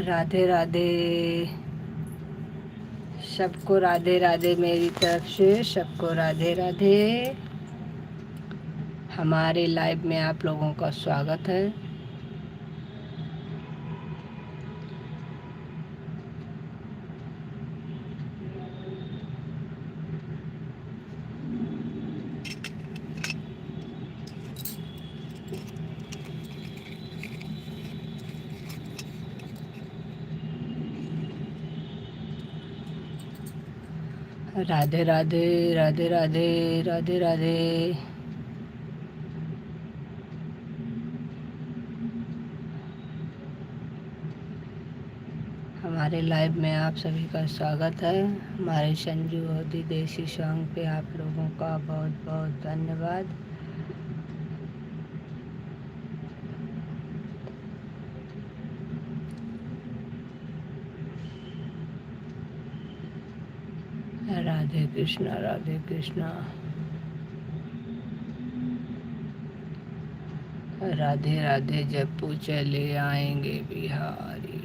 राधे राधे, सबको राधे राधे मेरी तरफ से, सबको राधे राधे। हमारे लाइव में आप लोगों का स्वागत है। राधे राधे राधे राधे राधे राधे। हमारे लाइव में आप सभी का स्वागत है। हमारे संजू ओदी देसी सॉन्ग पे आप लोगों का बहुत बहुत धन्यवाद। राधे कृष्णा राधे कृष्णा। राधे राधे जप्पू चले आएंगे बिहारी।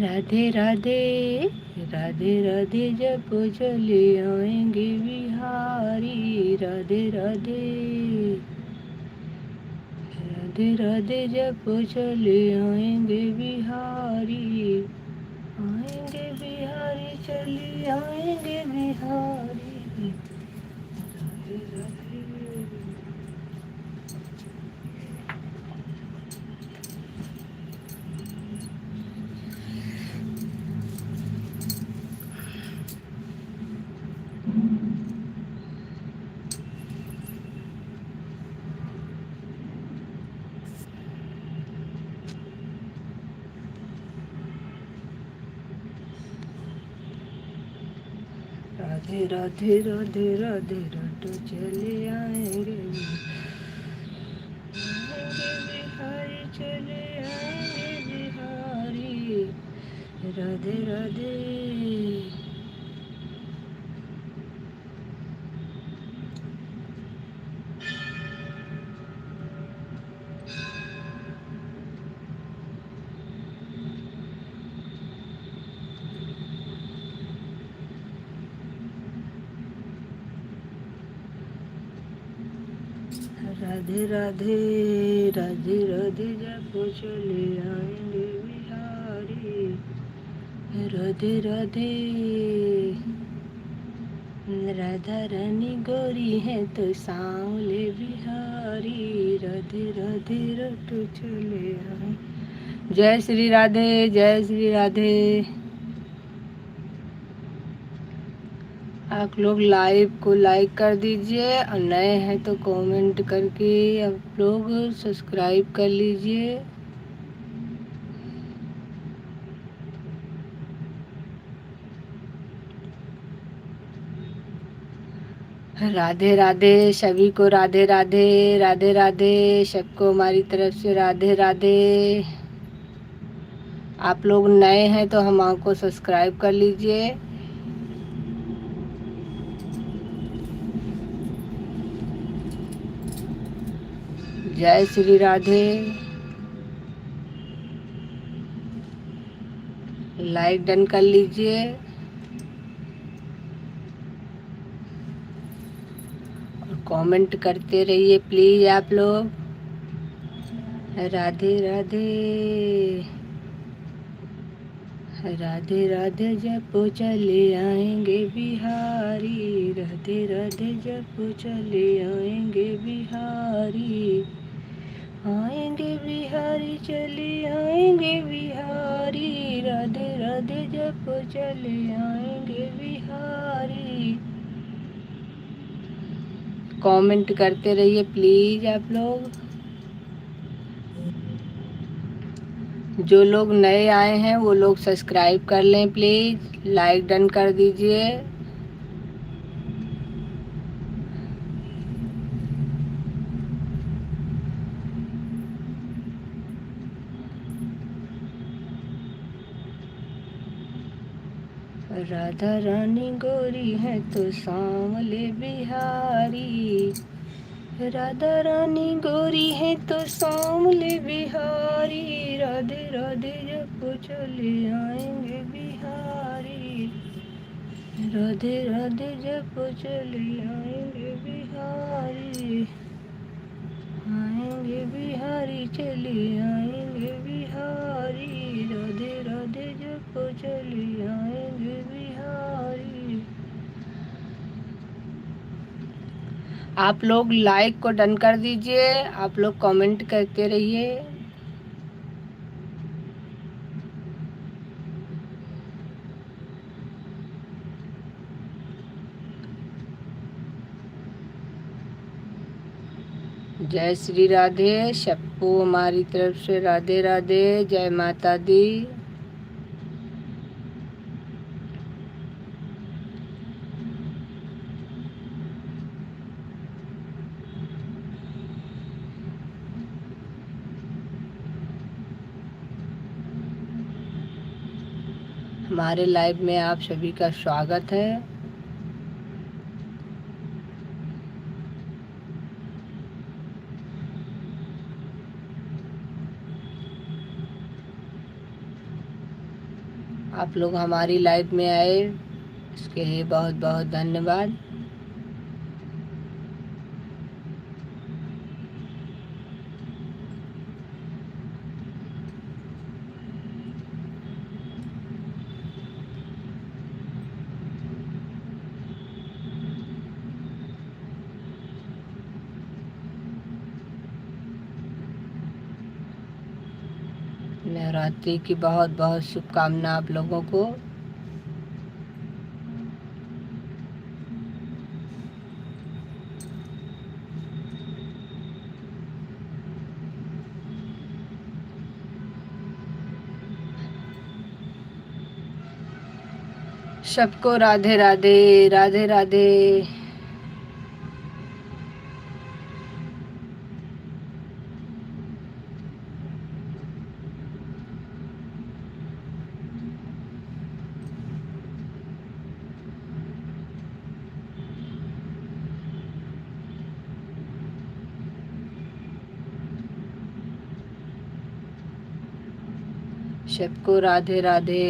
राधे राधे राधे राधे जप्पू चले आएंगे बिहारी। राधे राधे राधे राधे जप्पू चले आएंगे बिहारी। आएंगे बिहारी चले आएंगे बिहारी। राधे राधे राधे राधे राधे राधे राधे चले आएंगे बिहारी। चले आएंगे बिहारी। राधे राधे राधे राधे राधे राधे जब चले आएंगे बिहारी। राधे राधे राधा रानी गोरी है तो सांवले बिहारी। राधे राधे रटो चले आए। जय श्री राधे, जय श्री राधे। आप लोग लाइव को लाइक कर दीजिए और नए हैं तो कमेंट करके आप लोग सब्सक्राइब कर लीजिए। राधे राधे सभी को, राधे राधे राधे राधे सबको हमारी तरफ से राधे राधे। आप लोग नए हैं तो हमको सब्सक्राइब कर लीजिए। जय श्री राधे। लाइक डन कर लीजिए और कमेंट करते रहिए प्लीज आप लोग। राधे राधे राधे राधे जब चले आएंगे बिहारी। राधे राधे जब चले आएंगे बिहारी। आएंगे बिहारी चले आएंगे बिहारी। राधे राधे जब चले आएंगे बिहारी। कमेंट करते रहिए प्लीज आप लोग। जो लोग नए आए हैं वो लोग सब्सक्राइब कर लें प्लीज। लाइक डन कर दीजिए। राधा रानी गोरी है तो सांवले बिहारी। राधा रानी गोरी है तो सांवले बिहारी। राधे राधे जब चले आएंगे बिहारी, राधे राधे जब चले आएंगे बिहारी, आएंगे बिहारी चले आएंगे बिहारी, राधे राधे जब चले आएंगे बिहारी। आप लोग लाइक को डन कर दीजिए, आप लोग कमेंट करते रहिए। जय श्री राधे, सबको हमारी तरफ से राधे राधे, जय माता दी। हमारे लाइव में आप सभी का स्वागत है। आप लोग हमारी लाइव में आए, इसके लिए बहुत बहुत धन्यवाद। नवरात्रि की बहुत बहुत शुभकामना आप लोगों को। सबको राधे राधे, राधे राधे। सबको राधे राधे।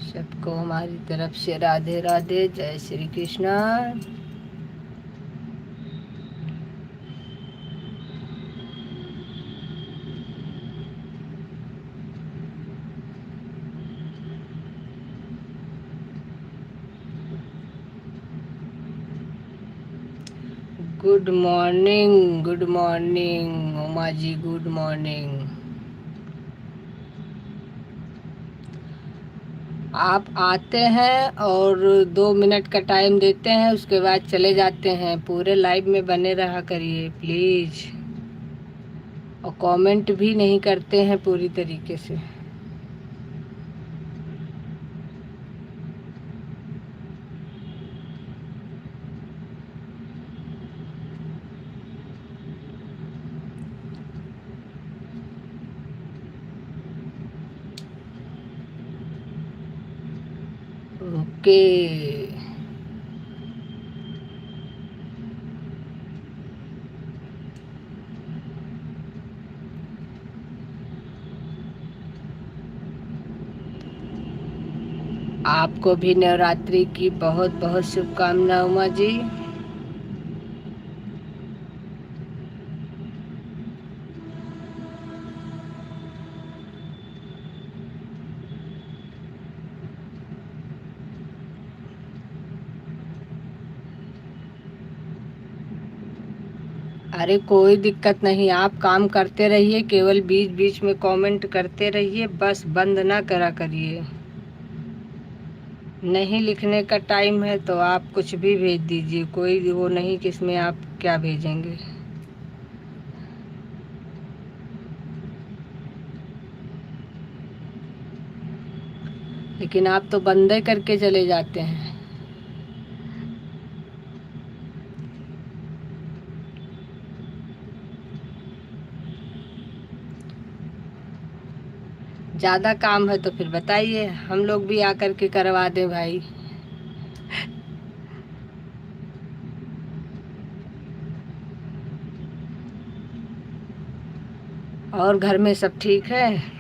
सबको हमारी तरफ से राधे राधे, जय Shri Krishna. Good morning, good morning Uma ji, good morning. आप आते हैं और 2 मिनट का टाइम देते हैं, उसके बाद चले जाते हैं। पूरे लाइव में बने रहा करिए प्लीज, और कमेंट भी नहीं करते हैं पूरी तरीके से। ओके। आपको भी नवरात्रि की बहुत बहुत शुभकामनाएं उमा जी। अरे कोई दिक्कत नहीं, आप काम करते रहिए, केवल बीच बीच में कमेंट करते रहिए, बस बंद ना करा करिए। नहीं लिखने का टाइम है तो आप कुछ भी भेज दीजिए, कोई वो नहीं कि इसमें आप क्या भेजेंगे। लेकिन आप तो बंदे करके चले जाते हैं। ज़्यादा काम है तो फिर बताइए, हम लोग भी आकर के करवा दें भाई। और घर में सब ठीक है?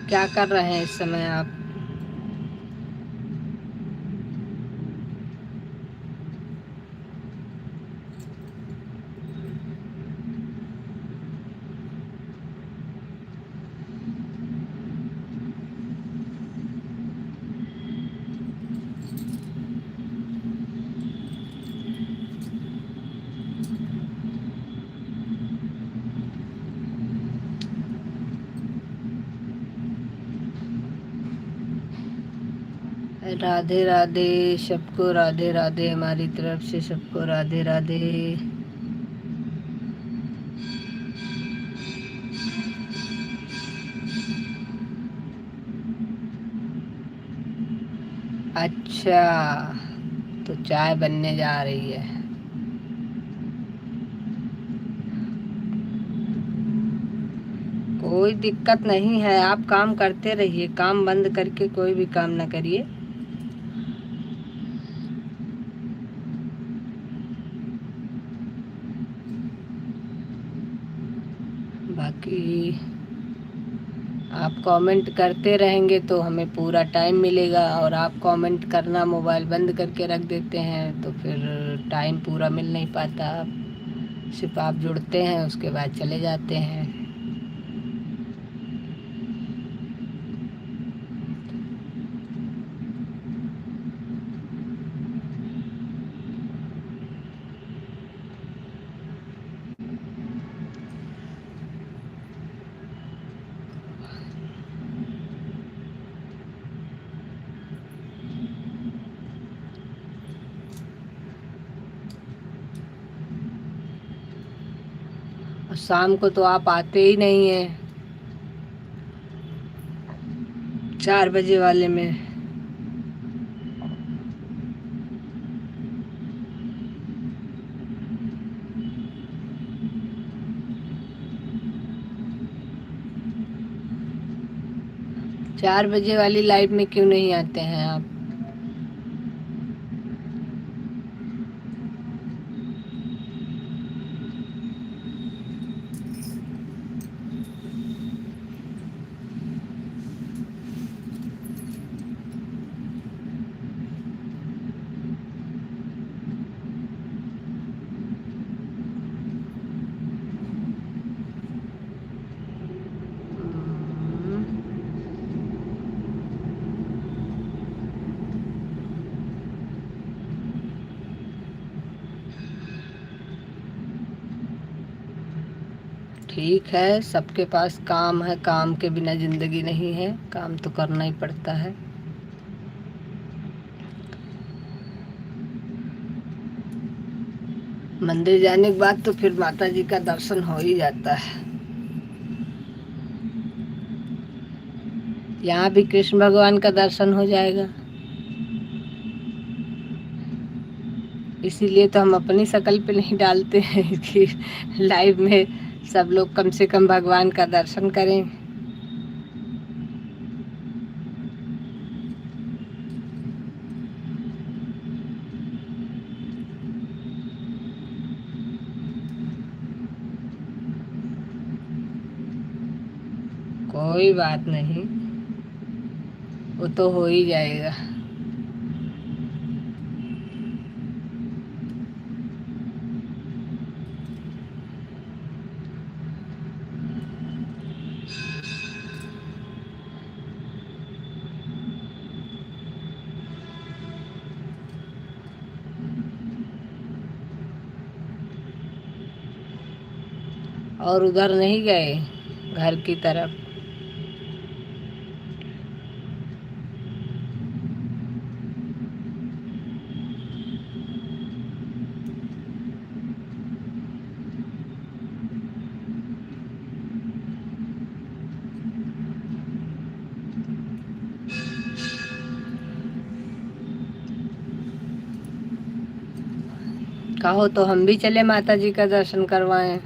क्या कर रहे हैं इस समय आप? राधे राधे सबको, राधे राधे हमारी तरफ से सबको, राधे राधे। अच्छा, तो चाय बनने जा रही है। कोई दिक्कत नहीं है, आप काम करते रहिए, काम बंद करके कोई भी काम ना करिए। बाकी आप कमेंट करते रहेंगे तो हमें पूरा टाइम मिलेगा, और आप कमेंट करना मोबाइल बंद करके रख देते हैं तो फिर टाइम पूरा मिल नहीं पाता। सिर्फ आप जुड़ते हैं, उसके बाद चले जाते हैं। और शाम को तो आप आते ही नहीं हैं, 4 बजे वाले में। 4 बजे वाली लाइव में क्यों नहीं आते हैं आप? ठीक है, सबके पास काम है, काम के बिना जिंदगी नहीं है, काम तो करना ही पड़ता है। मंदिर जाने के बाद तो फिर माता जी का दर्शन हो ही जाता है। यहाँ भी कृष्ण भगवान का दर्शन हो जाएगा। इसीलिए तो हम अपनी शक्ल पे नहीं डालते हैं कि लाइव में सब लोग कम से कम भगवान का दर्शन करें। कोई बात नहीं, वो तो हो ही जाएगा। और उधर नहीं गए घर की तरफ? कहो तो हम भी चले माता जी का दर्शन करवाएं।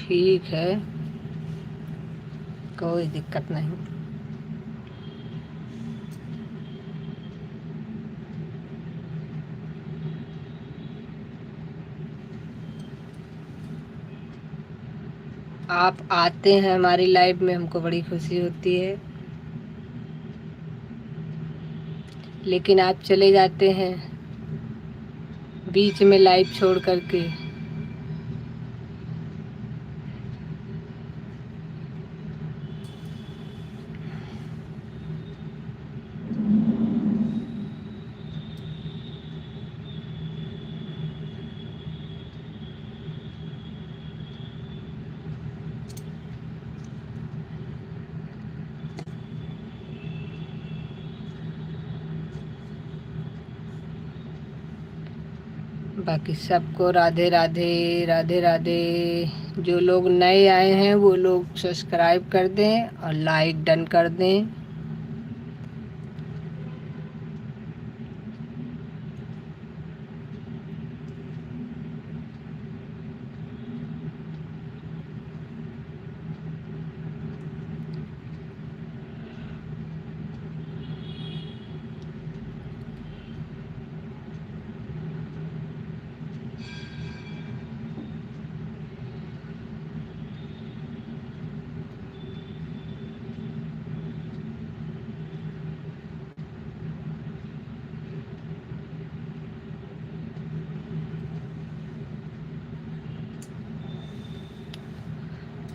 ठीक है, कोई दिक्कत नहीं। आप आते हैं हमारी लाइफ में, हमको बड़ी खुशी होती है, लेकिन आप चले जाते हैं बीच में लाइफ छोड़ करके। बाकी सबको राधे राधे, राधे राधे। जो लोग नए आए हैं वो लोग सब्सक्राइब कर दें और लाइक डन कर दें।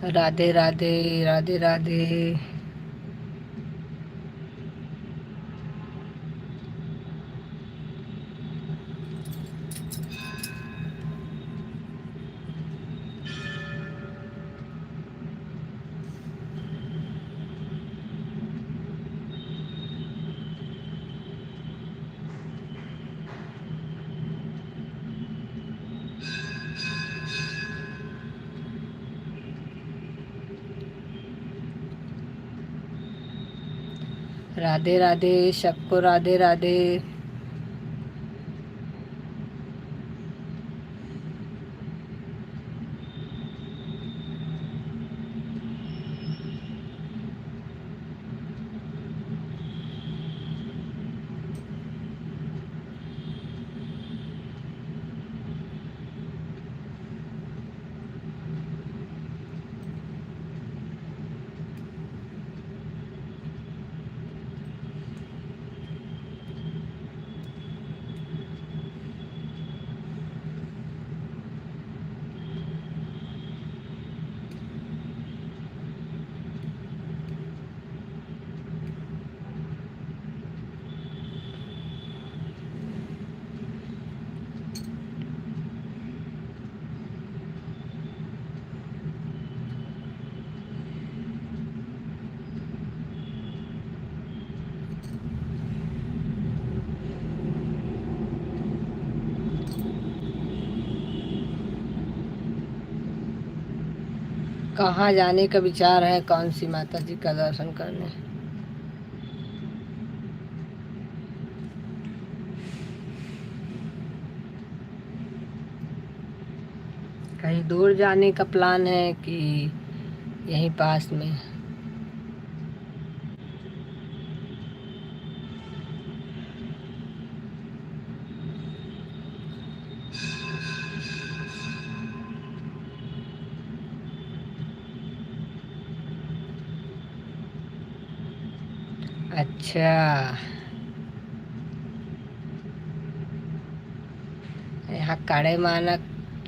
राधे राधे, राधे राधे। राधे राधे, सबको राधे राधे। कहाँ जाने का विचार है? कौन सी माता जी का दर्शन करने? कहीं दूर जाने का प्लान है कि यहीं पास में? अच्छा, यहाँ कड़े मानक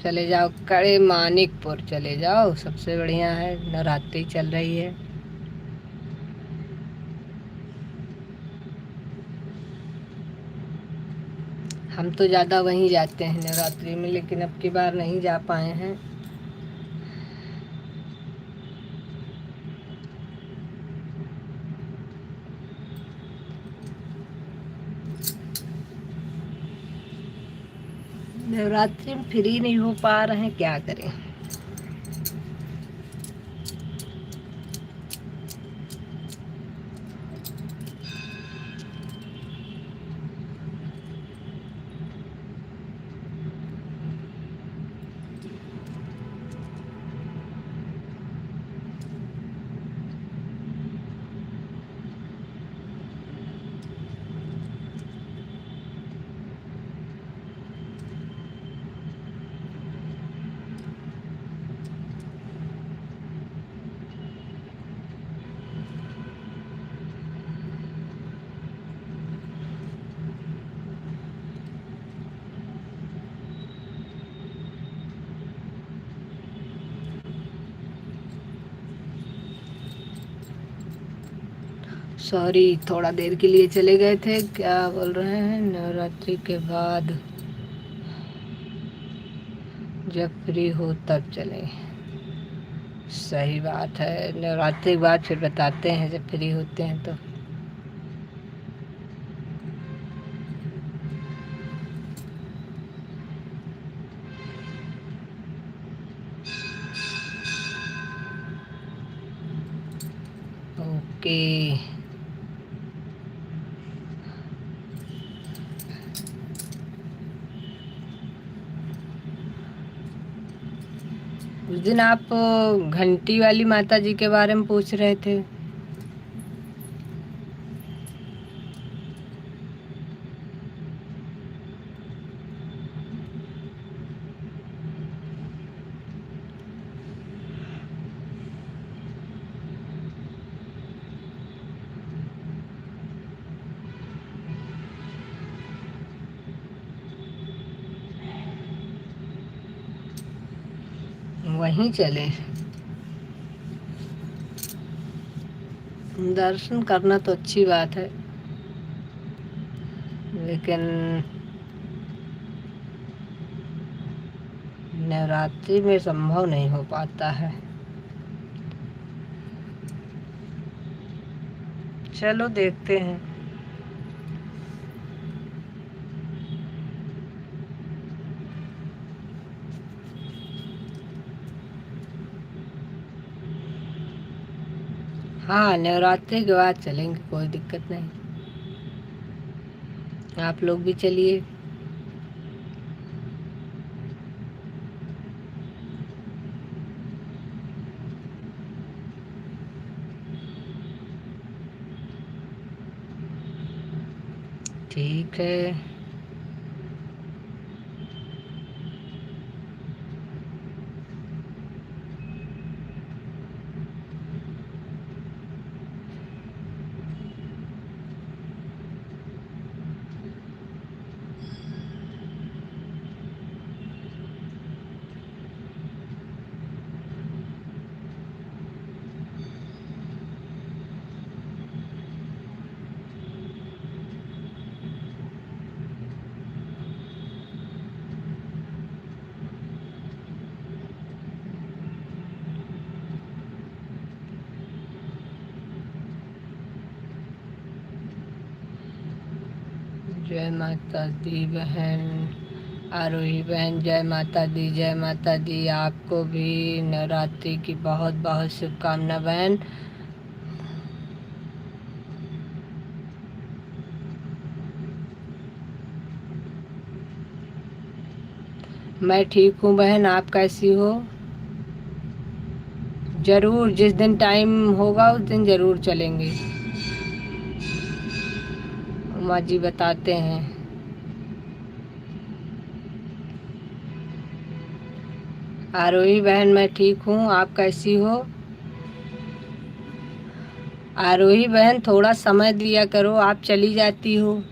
चले जाओ, कड़े मानिकपुर चले जाओ, सबसे बढ़िया है। नवरात्रि चल रही है। हम तो ज़्यादा वहीं जाते हैं नवरात्रि में, लेकिन अब की बार नहीं जा पाए हैं। नवरात्रि में फ्री नहीं हो पा रहे हैं, क्या करें। सॉरी, थोड़ा देर के लिए चले गए थे। क्या बोल रहे हैं, नवरात्रि के बाद जब फ्री हो तब चलें। सही बात है, नवरात्रि के बाद फिर बताते हैं जब फ्री होते हैं तो। ओके। उस दिन आप घंटी वाली माता जी के बारे में पूछ रहे थे। वहीं चले। दर्शन करना तो अच्छी बात है, लेकिन नवरात्रि में संभव नहीं हो पाता है। चलो देखते हैं। हाँ, नवरात्रि के बाद चलेंगे, कोई दिक्कत नहीं। आप लोग भी चलिए। ठीक है। जय माता दी बहन, आरोही बहन, जय माता दी, जय माता दी। आपको भी नवरात्रि की बहुत बहुत शुभकामना बहन। मैं ठीक हूँ बहन, आप कैसी हो? जरूर, जिस दिन टाइम होगा उस दिन जरूर चलेंगे। उमा जी बताते हैं। आरोही बहन, मैं ठीक हूँ, आप कैसी हो? आरोही बहन, थोड़ा समय दिया करो, आप चली जाती हो।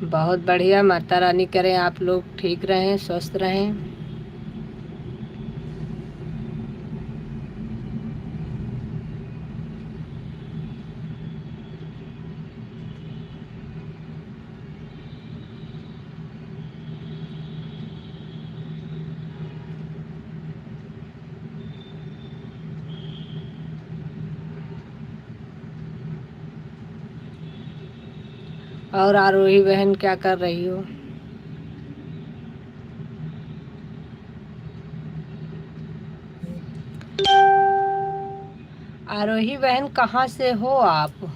बहुत बढ़िया। माता रानी करें आप लोग ठीक रहें, स्वस्थ रहें। और आरोही बहन क्या कर रही हो? आरोही बहन कहाँ से हो आप?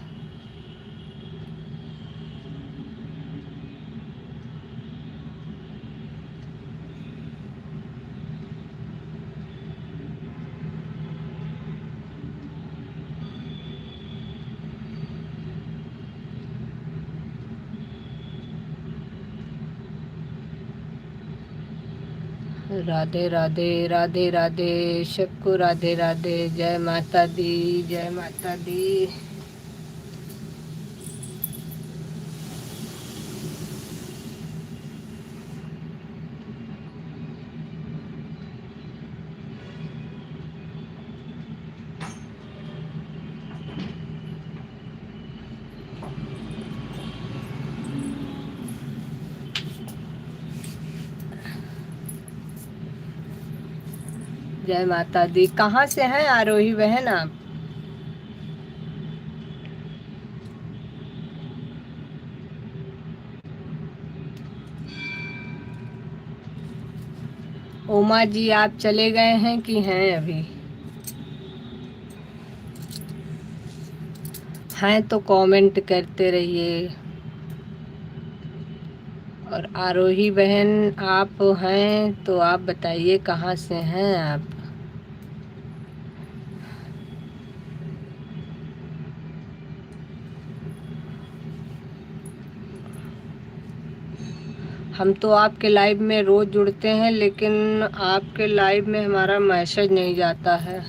राधे राधे, राधे राधे, सबको राधे राधे। जय माता दी, जय माता दी। जय माता दी। कहाँ से हैं आरोही बहन आप? उमा जी आप चले गए हैं कि हैं अभी? हैं तो कमेंट करते रहिए। और आरोही बहन आप हैं तो आप बताइए कहाँ से हैं आप? हम तो आपके लाइव में रोज जुड़ते हैं, लेकिन आपके लाइव में हमारा मैसेज नहीं जाता है।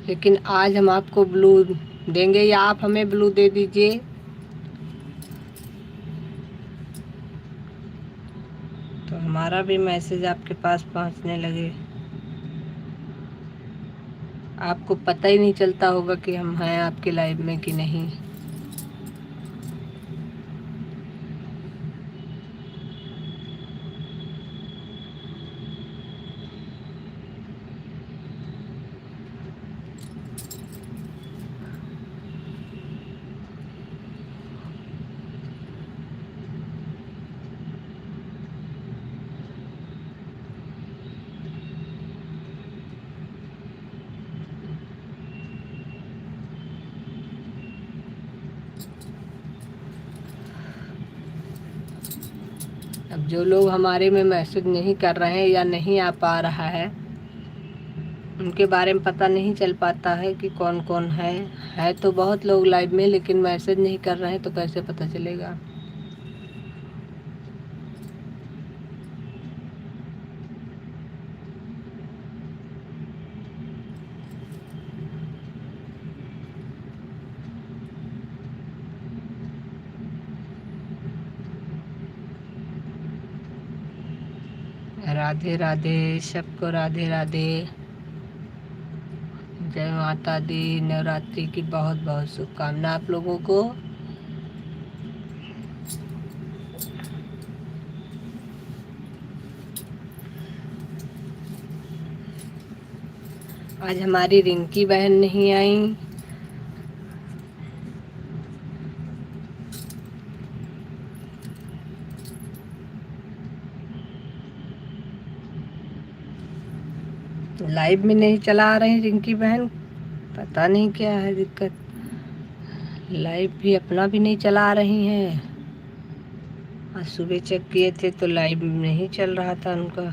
लेकिन आज हम आपको ब्लू देंगे या आप हमें ब्लू दे दीजिए। तो हमारा भी मैसेज आपके पास पहुंचने लगे। आपको पता ही नहीं चलता होगा कि हम हैं आपके लाइव में कि नहीं। अब जो लोग हमारे में मैसेज नहीं कर रहे हैं या नहीं आ पा रहा है, उनके बारे में पता नहीं चल पाता है कि कौन कौन है तो बहुत लोग लाइव में, लेकिन मैसेज नहीं कर रहे हैं तो कैसे पता चलेगा? राधे राधे, सबको राधे राधे। जय माता दी। नवरात्रि की बहुत बहुत शुभकामना आप लोगों को। आज हमारी रिंकी बहन नहीं आई। लाइव में नहीं चला रही रिंकी बहन, पता नहीं क्या है दिक्कत। लाइव भी अपना भी नहीं चला रही हैं। आज सुबह चेक किए थे तो लाइव नहीं चल रहा था उनका।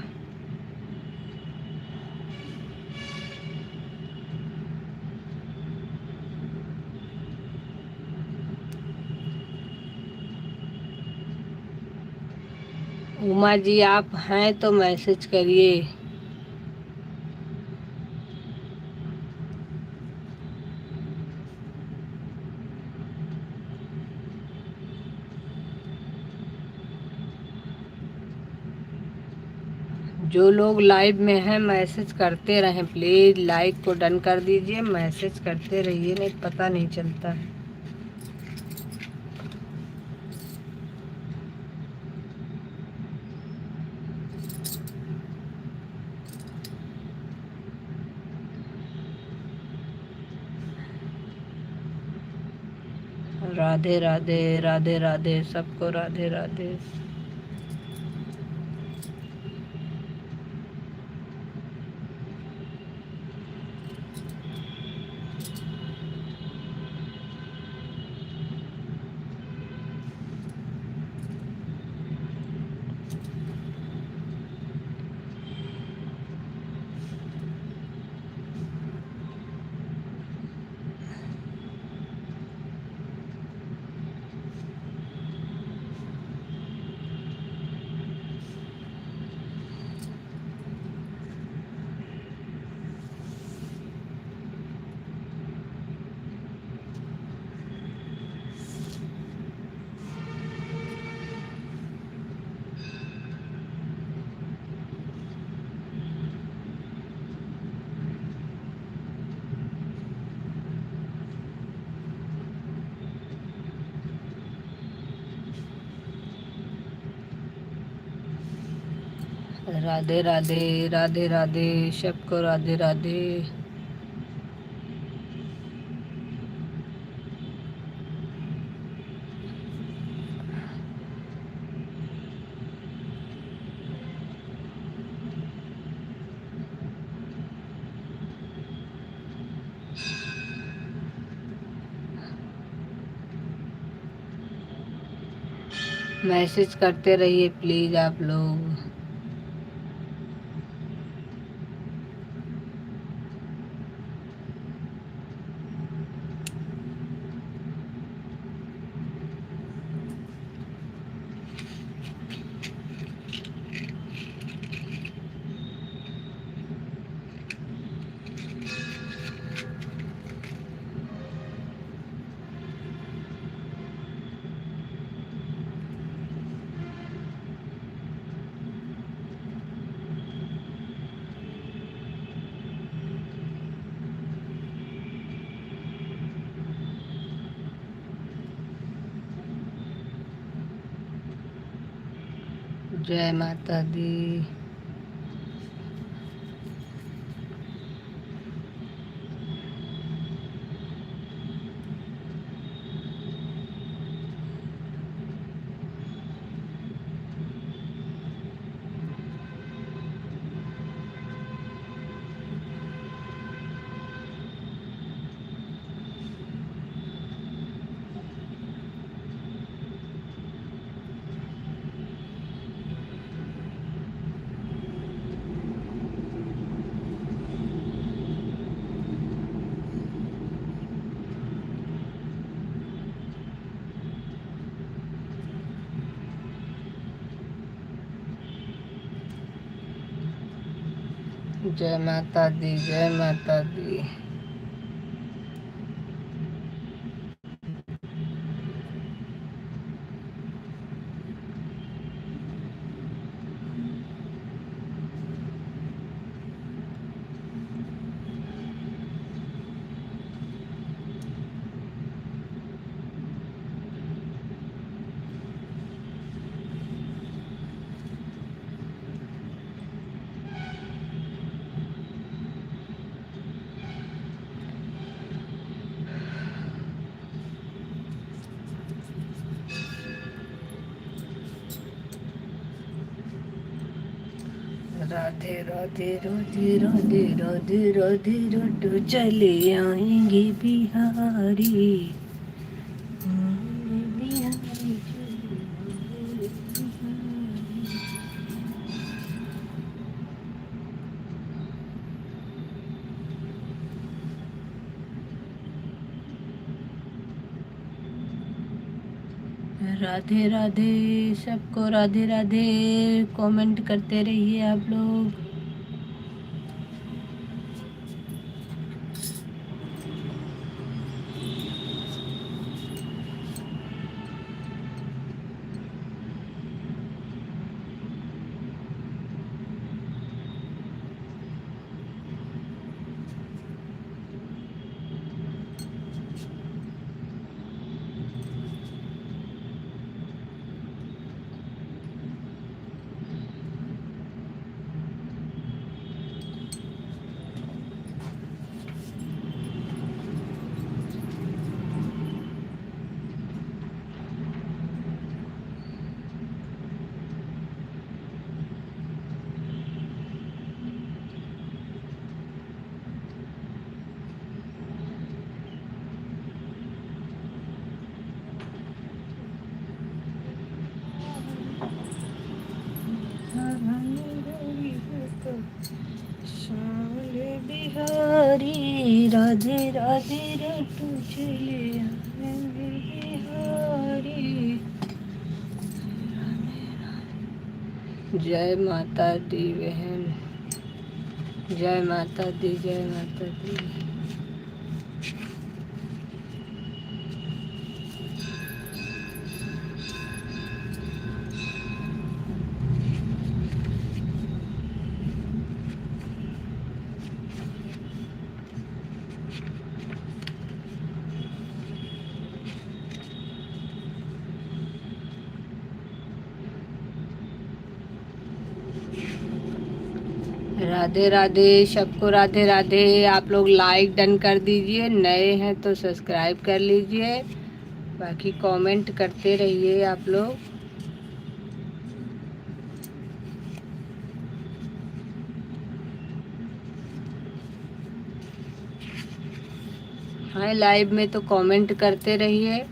उमा जी आप हैं तो मैसेज करिए। जो लोग लाइव में हैं मैसेज करते रहें प्लीज़। लाइक को डन कर दीजिए, मैसेज करते रहिए, नहीं पता नहीं चलता है। राधे राधे, राधे राधे, सबको राधे राधे। राधे राधे, राधे राधे, सबको राधे राधे। मैसेज करते रहिए प्लीज़ आप लोग। जय माता दी। जय माता दी, जय माता दी। राधे राधे, राधे राधे, राधे राधे, रोटो चले आएंगे बिहारी। बिहारी चले आएंगे बिहारी। राधे राधे, सबको राधे राधे। कमेंट करते रहिए आप लोग। श्यामल बिहारी राधे राधे रटू चले बिहारी। जय माता दी बहन, जय माता दी, जय माता दी। राधे राधे, सबको राधे राधे। आप लोग लाइक डन कर दीजिए, नए हैं तो सब्सक्राइब कर लीजिए, बाकी कमेंट करते रहिए आप लोग। हाँ, लाइव में तो कमेंट करते रहिए।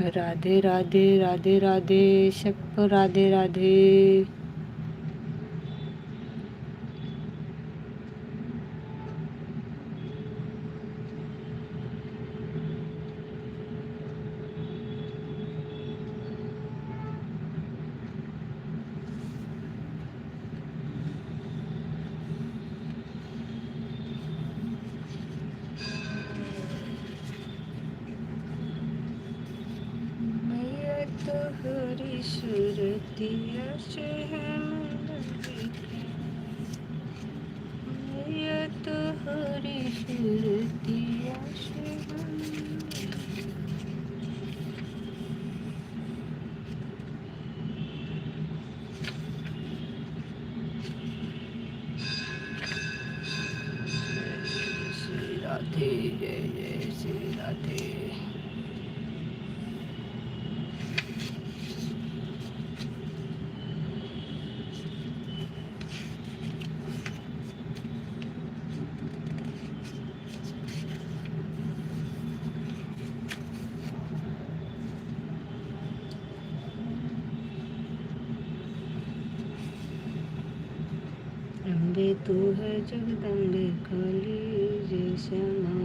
राधे राधे, राधे राधे, सबको राधे राधे। तोहरी सूरतिया से हम मैया, तोहरी सूरतिया से हम। श्री राधे, जय जय श्री राधे। अम्बे तू है जगदम्बे काली जैसा माँ।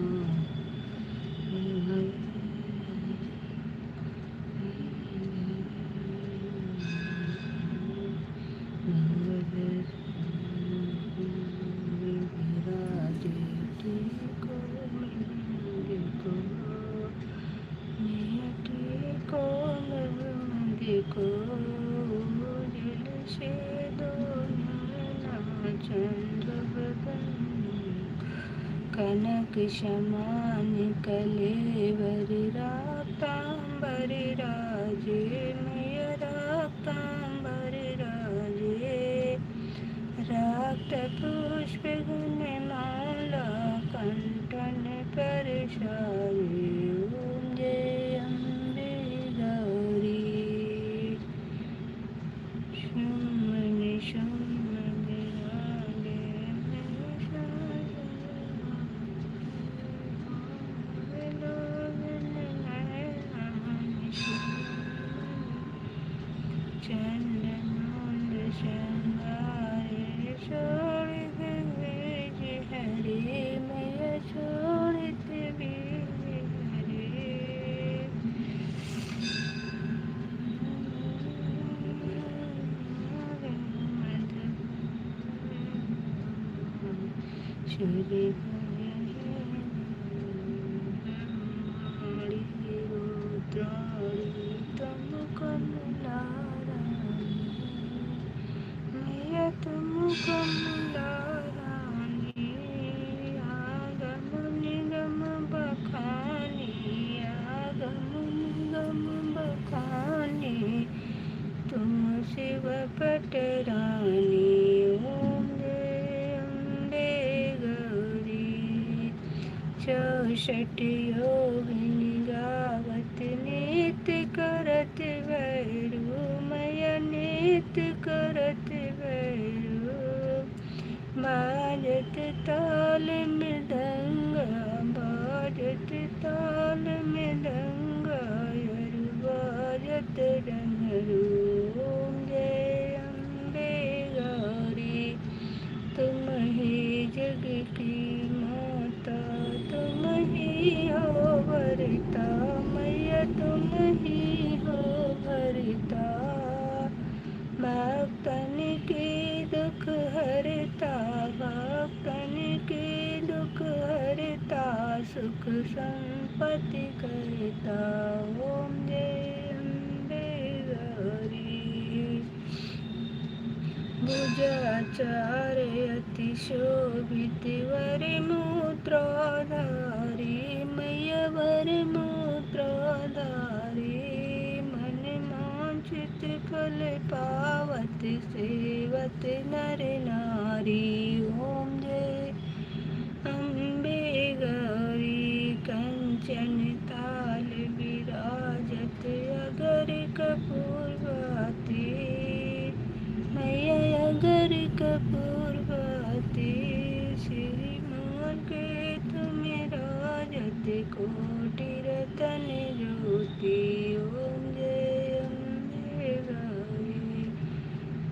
कनक समान कलेवर राक्तांबर राजे मैया राक्तांबर राजे रक्त पुष्प गुण माला कंठन पर साजे ओम जय अम्बे गौरी शुमन शुमन रागे चंदन शंगारे शोणित बीज हरे मैं शोणित बीज हरे श्री रुद्राणी तम कमलारानी मैया तुम कमलारानी आगम निगम बखानी आगम निगम बखानी तुम शिव पटरानी ओम जय अम्बे गौरी चौषट योगिनी गावत नित्य करत भैरू मैया नित्य करत भैरू बाजत ताल मृदंगा बाजत ताल मृदंगा बाजत डमरू ओम जय अम्बे गौरी तुम ही जग की माता तुम ही हो भरता मैया तुम ही हो भरता भक्तन के दुख हरता भक्तन के दुख हरता सुख संपत्ति करता ओम जय अम्बे गौरी भुजाचार्य अति शोभित वर मूत्राधारी मैया वर मूत्राधारी मन मांचित फल पावत सेवत नर नारी ओम जय अम्बे गौरी कंचन ताल विराजत अगर कपूर भाती मैया अगर कपूर भाती श्रीमान के तुम्हें राजत कोटि रतन ज्योति ओम जय अम्बे गौरी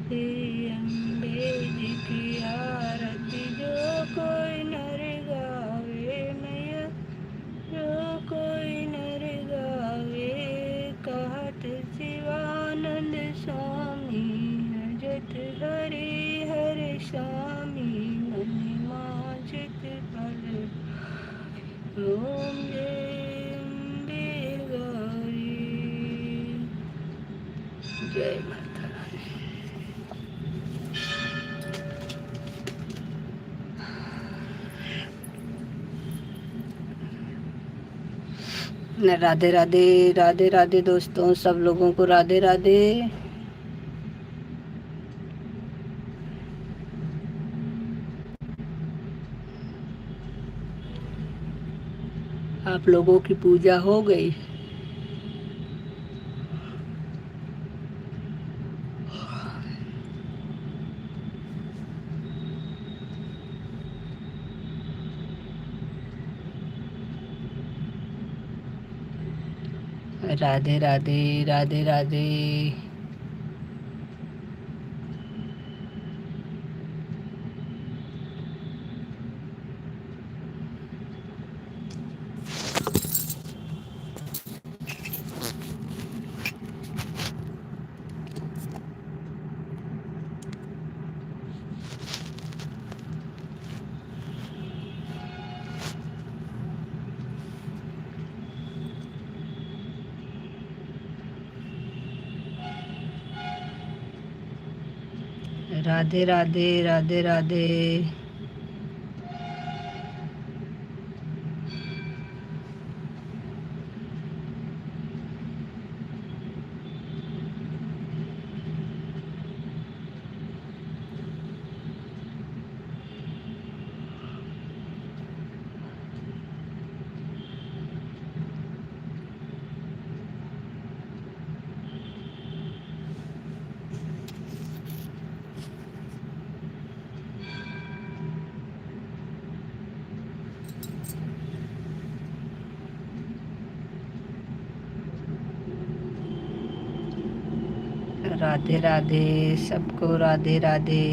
श्री अम्बे जी की आरती जो कोई नर गावे मैया जो कोई नर गावे कहत शिवानंद स्वामी हजत हरि हर स्वामी मन माचित फल ओम जय अम्बे गौरी जय माता राधे राधे राधे राधे दोस्तों, सब लोगों को राधे राधे। आप लोगों की पूजा हो गई? राधे राधे राधे राधे। राधे राधे राधे राधे। राधे राधे, सबको राधे राधे।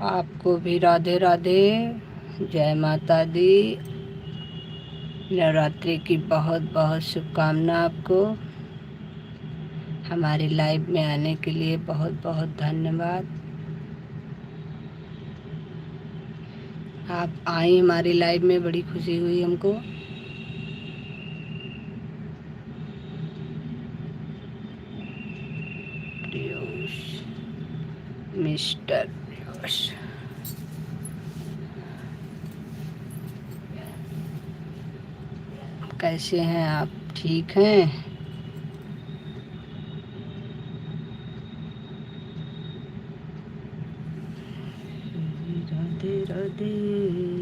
आपको भी राधे राधे, जय माता दी। नवरात्रि की बहुत बहुत शुभकामना आपको। हमारी लाइव में आने के लिए बहुत बहुत धन्यवाद। आप आई हमारी लाइव में, बड़ी खुशी हुई हमको। पीयूष, मिस्टर पीयूष, कैसे हैं आप? ठीक हैं? राधे राधे,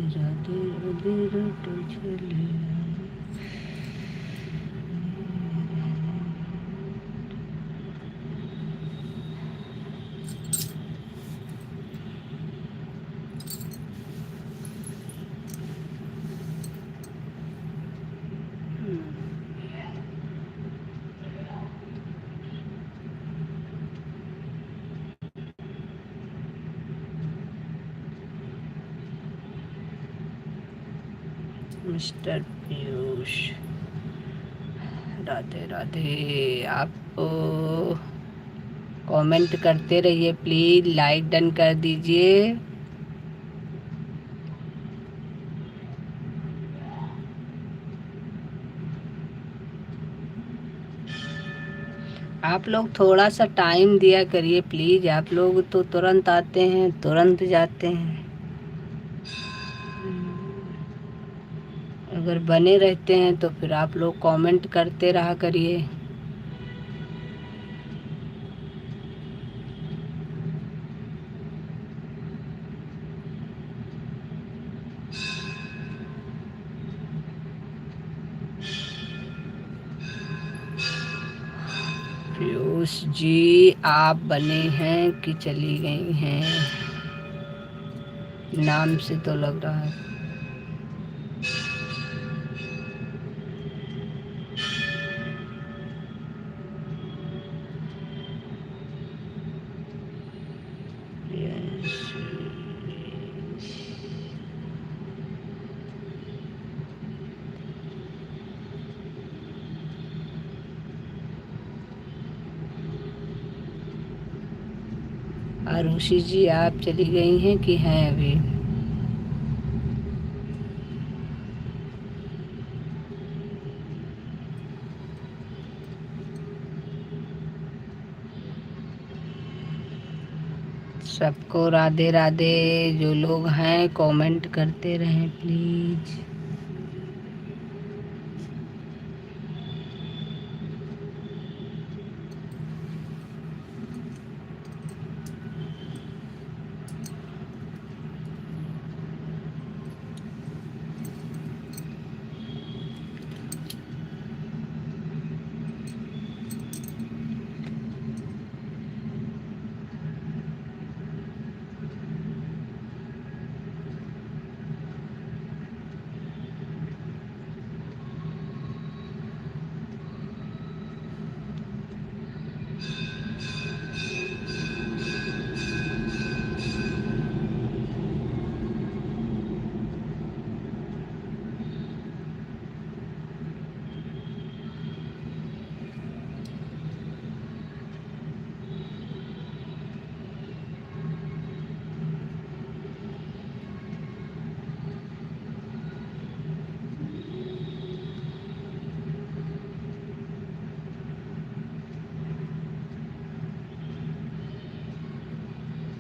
राधे राधे रोटो चले। मिस्टर पीयूष, राधे राधे। आप कमेंट करते रहिए प्लीज, लाइक डन कर दीजिए। आप लोग थोड़ा सा टाइम दिया करिए प्लीज। आप लोग तो तुरंत आते हैं, तुरंत जाते हैं। अगर बने रहते हैं तो फिर आप लोग कमेंट करते रहा करिए। पीयूष जी, आप बने हैं कि चली गई हैं? नाम से तो लग रहा है। आरुषि जी, आप चली गई हैं कि हैं अभी? सबको राधे राधे। जो लोग हैं कमेंट करते रहें प्लीज।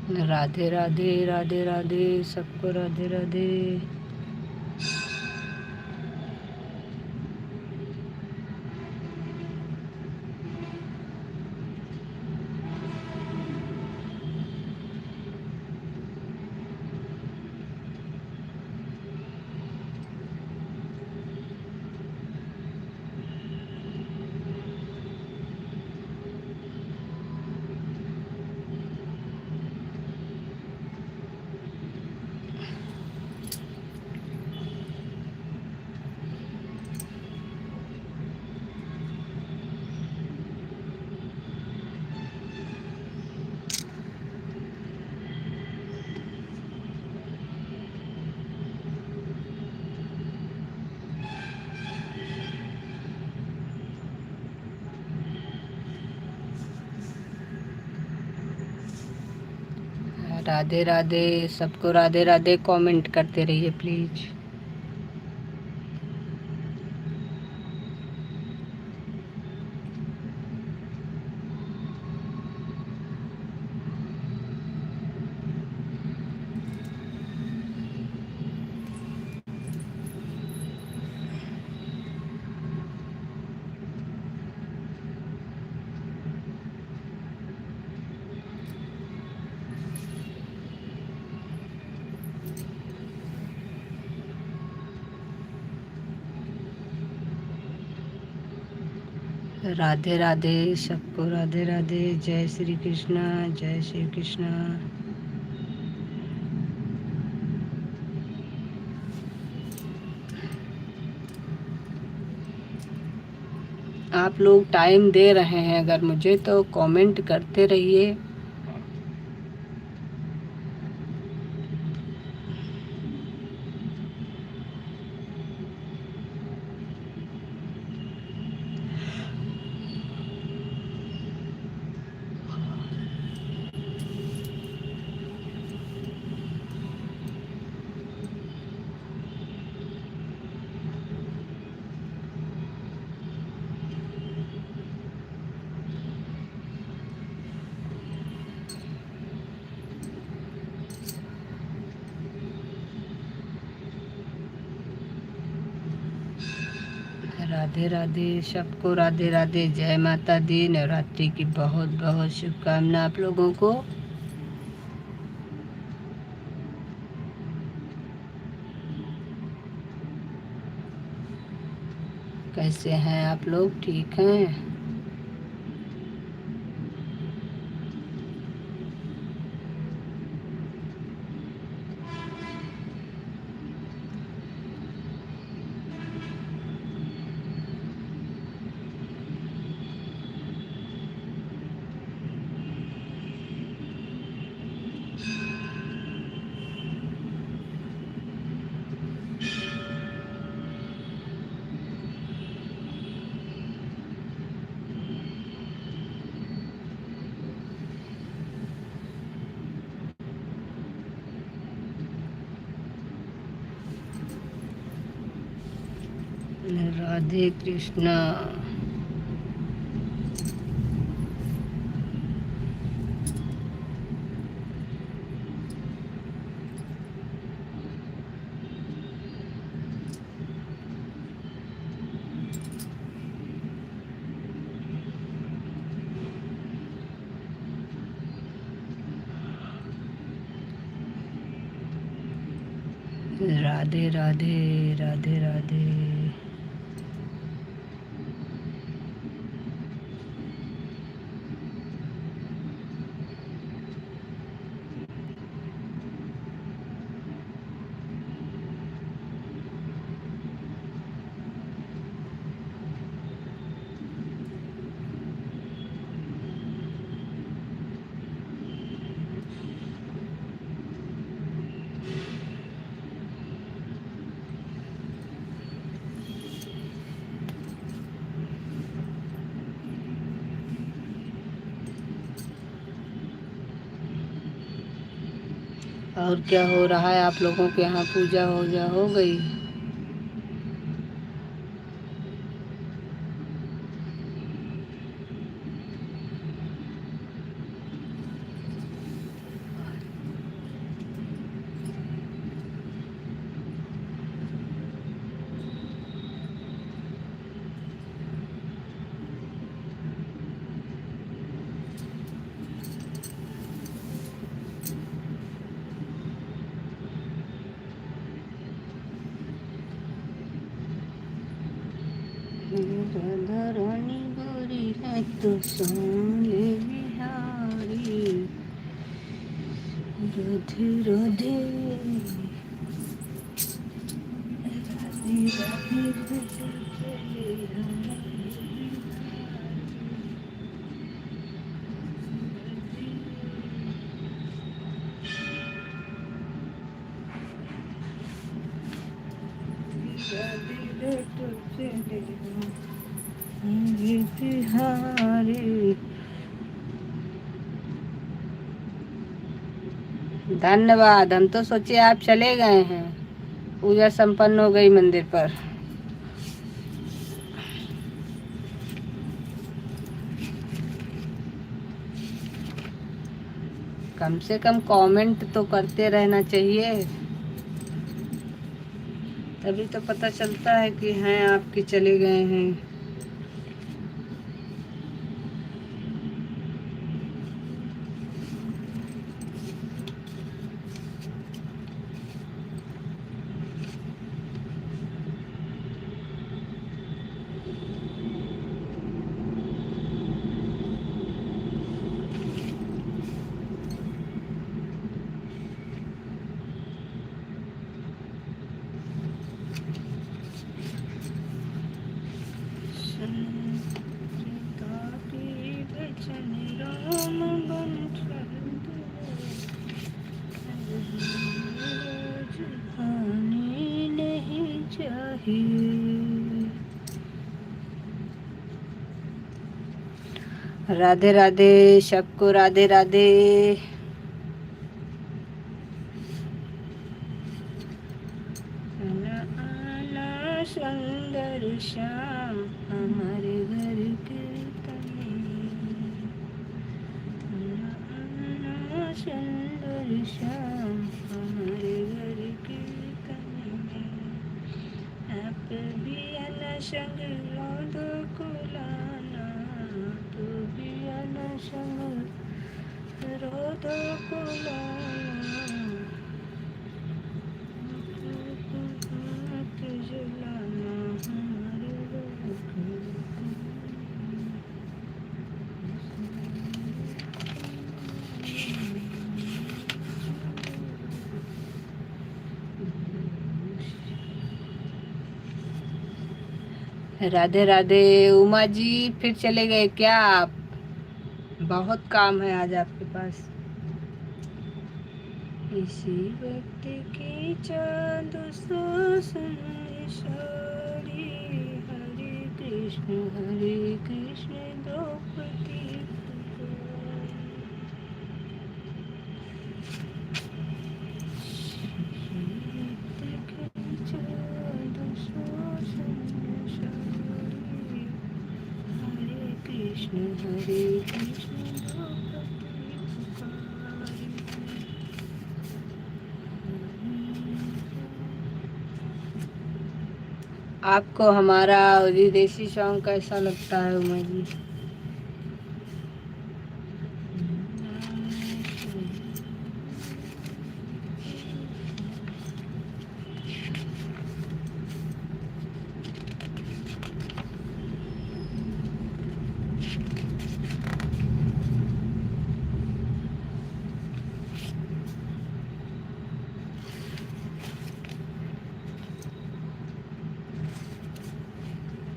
राधे राधे राधे राधे सबको राधे राधे। राधे राधे सबको राधे राधे। कमेंट करते रहिए प्लीज। राधे राधे सबको राधे राधे। जय श्री कृष्णा जय श्री कृष्णा। आप लोग टाइम दे रहे हैं अगर मुझे तो कमेंट करते रहिए। राधे राधे सबको राधे राधे। जय माता दी। नवरात्रि की बहुत बहुत शुभकामना आप लोगों को। कैसे हैं आप लोग? ठीक हैं? राधे कृष्णा। राधे राधे राधे राधे। और क्या हो रहा है आप लोगों के यहाँ? पूजा हो गई? राधा रानी गोरी है तो सुन ले बिहारी, राधे राधे राधे राधे चले बिहारी। धन्यवाद। हम तो सोचे आप चले गए हैं। पूजा संपन्न हो गई मंदिर पर। कम से कम कमेंट तो करते रहना चाहिए, तभी तो पता चलता है कि हैं आपके चले गए हैं। नहीं चाहिए। राधे राधे, सबको राधे राधे। आना सुंदर शाम हमारे घर के तले, आना सुंदर शाम हमारे घर के तले। आप भी आना संग राधा को लाना, तू भी आना संग राधा को लाना। राधे राधे। उमा जी फिर चले गए क्या आप? बहुत काम है आज आपके पास। इसी वक्त की चाँद सोसन सारी, हरे कृष्ण द्रौपदी हरे कृष्ण आपको हमारा विदेशी सॉन्ग कैसा लगता है उमा जी?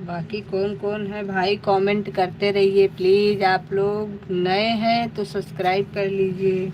बाकी कौन कौन है भाई, कमेंट करते रहिए प्लीज़। आप लोग नए हैं तो सब्सक्राइब कर लीजिए।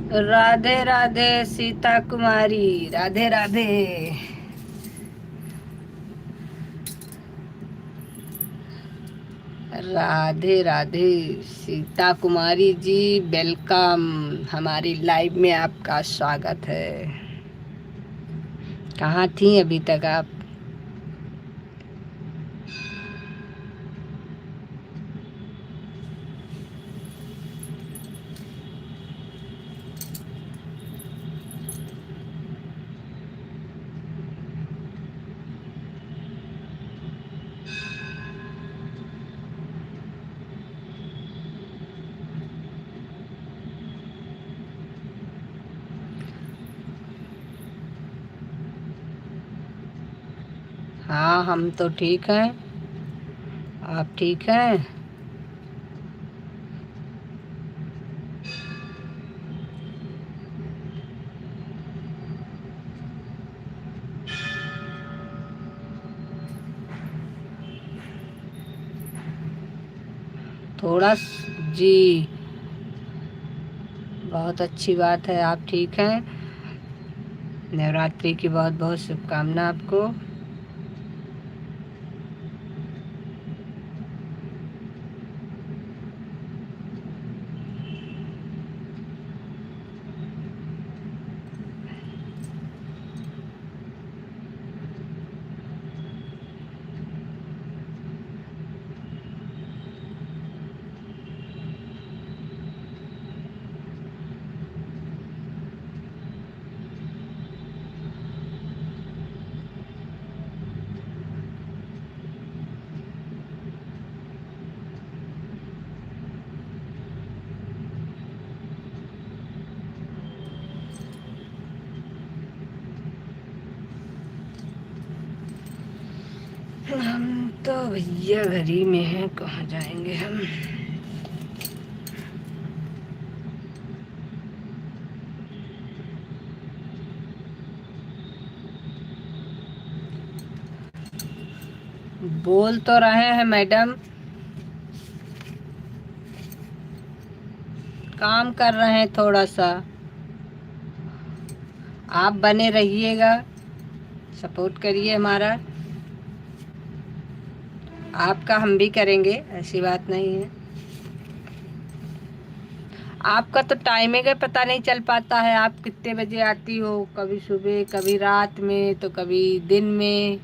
राधे राधे सीता कुमारी, राधे राधे। राधे राधे सीता कुमारी जी, वेलकम। हमारी लाइव में आपका स्वागत है। कहाँ थी अभी तक आप? हाँ, हम तो ठीक हैं। आप ठीक हैं? जी, बहुत अच्छी बात है, आप ठीक हैं। नवरात्रि की बहुत बहुत शुभकामना आपको। हम तो भैया घर ही में हैं, कहाँ जाएंगे हम। बोल तो रहे हैं मैडम, काम कर रहे हैं थोड़ा सा। आप बने रहिएगा, सपोर्ट करिए हमारा। आपका हम भी करेंगे, ऐसी बात नहीं है। आपका तो टाइमिंग का पता नहीं चल पाता है, आप कितने बजे आती हो, कभी सुबह कभी रात में तो कभी दिन में।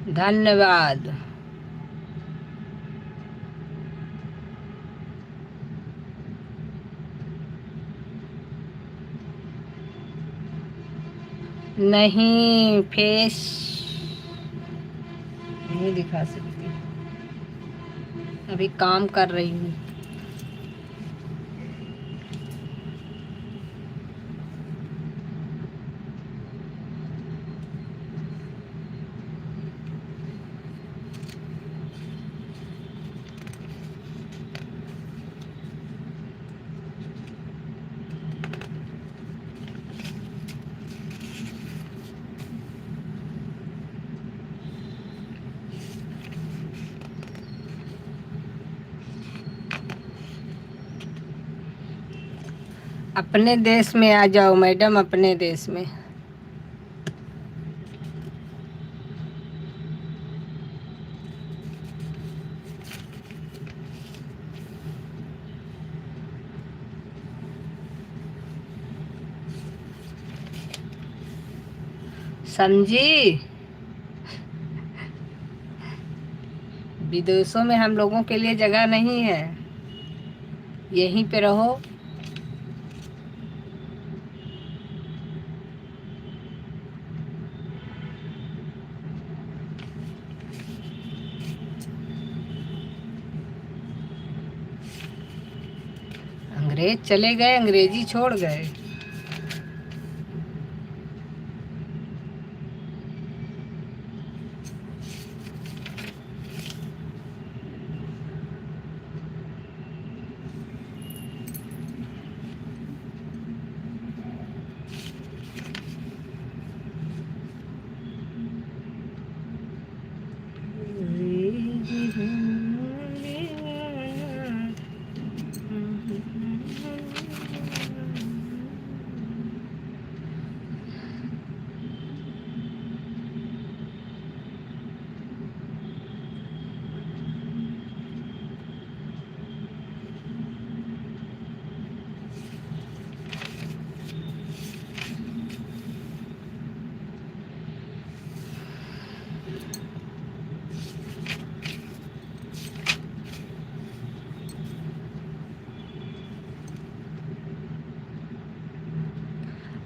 धन्यवाद। नहीं, फेस नहीं दिखा सकती, अभी काम कर रही हूँ। अपने देश में आ जाओ मैडम, अपने देश में। समझी? विदेशों में हम लोगों के लिए जगह नहीं है, यहीं पे रहो। अंग्रेज चले गए, अंग्रेजी छोड़ गए।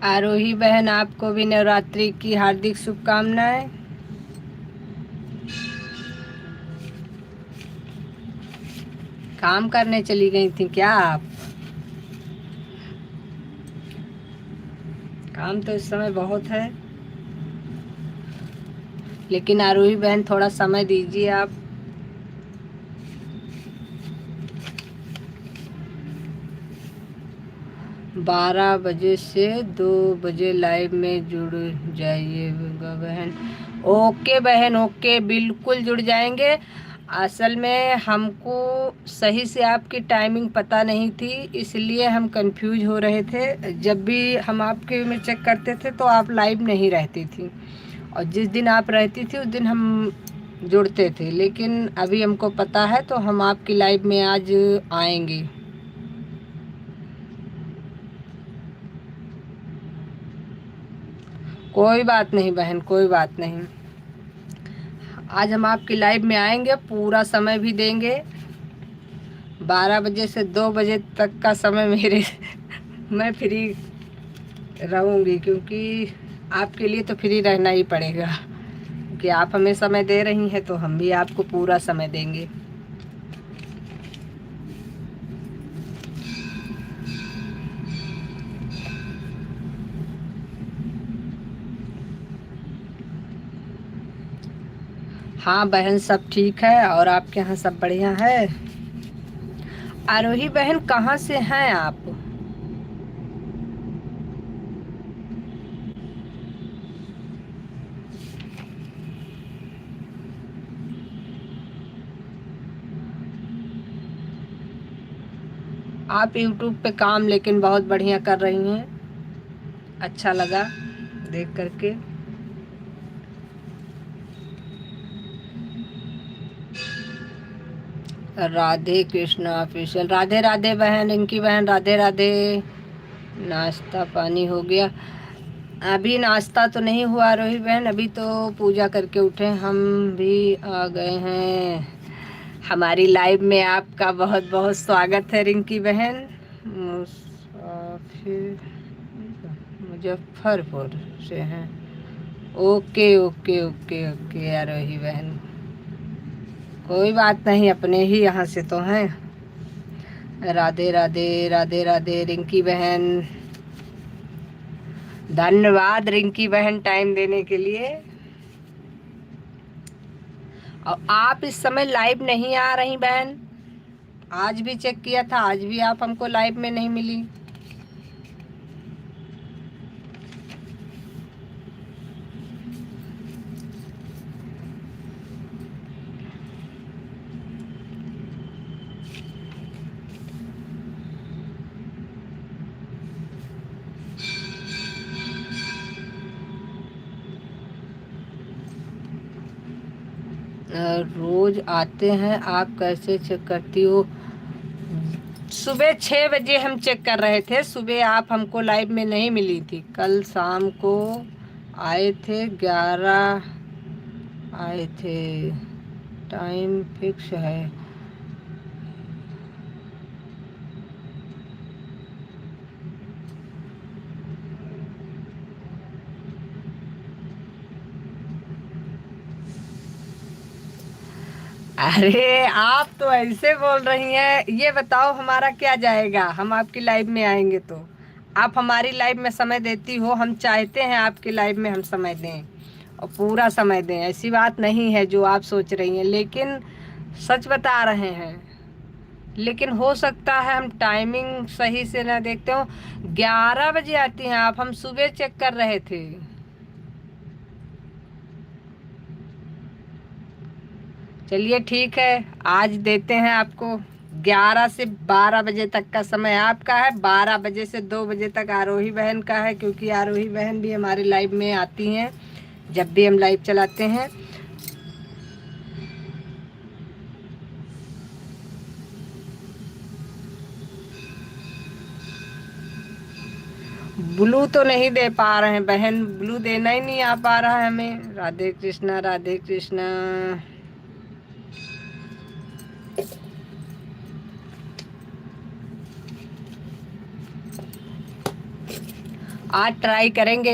आरोही बहन, आपको भी नवरात्रि की हार्दिक शुभकामनाएं। काम करने चली गई थी क्या आप? काम तो इस समय बहुत है, लेकिन आरोही बहन थोड़ा समय दीजिए आप। बारह बजे से 2 बजे लाइव में जुड़ जाइएगा बहन। ओके बहन, ओके, बिल्कुल जुड़ जाएंगे। असल में हमको सही से आपकी टाइमिंग पता नहीं थी, इसलिए हम कंफ्यूज हो रहे थे। जब भी हम आपके में चेक करते थे तो आप लाइव नहीं रहती थी, और जिस दिन आप रहती थी उस दिन हम जुड़ते थे, लेकिन अभी हमको पता है तो हम आपकी लाइव में आज आएंगे। कोई बात नहीं बहन, कोई बात नहीं। आज हम आपकी लाइव में आएंगे, पूरा समय भी देंगे। 12 बजे से 2 बजे तक का समय मेरे मैं फ्री रहूँगी, क्योंकि आपके लिए तो फ्री रहना ही पड़ेगा, क्योंकि आप हमें समय दे रही हैं तो हम भी आपको पूरा समय देंगे। हाँ बहन, सब ठीक है, और आपके यहाँ सब बढ़िया है? आरोही बहन, कहाँ से हैं आप? आप यूट्यूब पे काम लेकिन बहुत बढ़िया कर रही हैं, अच्छा लगा देख करके। राधे कृष्णा ऑफिशियल। राधे राधे बहन, इनकी बहन, राधे राधे। नाश्ता पानी हो गया? अभी नाश्ता तो नहीं हुआ रोही बहन, अभी तो पूजा करके उठे। हम भी आ गए हैं। हमारी लाइव में आपका बहुत बहुत स्वागत है रिंकी बहन। मुसाफिर मुजफ्फरपुर से हैं। ओके ओके ओके ओके आरोही बहन, कोई बात नहीं, अपने ही यहाँ से तो हैं। राधे राधे, राधे राधे रिंकी बहन। धन्यवाद रिंकी बहन टाइम देने के लिए। और आप इस समय लाइव नहीं आ रही बहन, आज भी चेक किया था, आज भी आप हमको लाइव में नहीं मिली। रोज आते हैं आप, कैसे चेक करती हो? सुबह 6 बजे हम चेक कर रहे थे, सुबह आप हमको लाइव में नहीं मिली थी। कल शाम को आए थे, 11 आए थे, टाइम फिक्स है। अरे आप तो ऐसे बोल रही हैं, ये बताओ हमारा क्या जाएगा, हम आपकी लाइव में आएंगे तो। आप हमारी लाइव में समय देती हो, हम चाहते हैं आपकी लाइव में हम समय दें और पूरा समय दें, ऐसी बात नहीं है जो आप सोच रही हैं, लेकिन सच बता रहे हैं। लेकिन हो सकता है हम टाइमिंग सही से ना देखते हो। 11 बजे आती हैं आप, हम सुबह चेक कर रहे थे। चलिए ठीक है, आज देते हैं आपको 11 से 12 बजे तक का समय आपका है। 12 बजे से 2 बजे तक आरोही बहन का है, क्योंकि आरोही बहन भी हमारे लाइव में आती हैं जब भी हम लाइव चलाते हैं। ब्लू तो नहीं दे पा रहे हैं बहन, ब्लू देना ही नहीं आ पा रहा है हमें। राधे कृष्णा राधे कृष्णा। आज ट्राई करेंगे।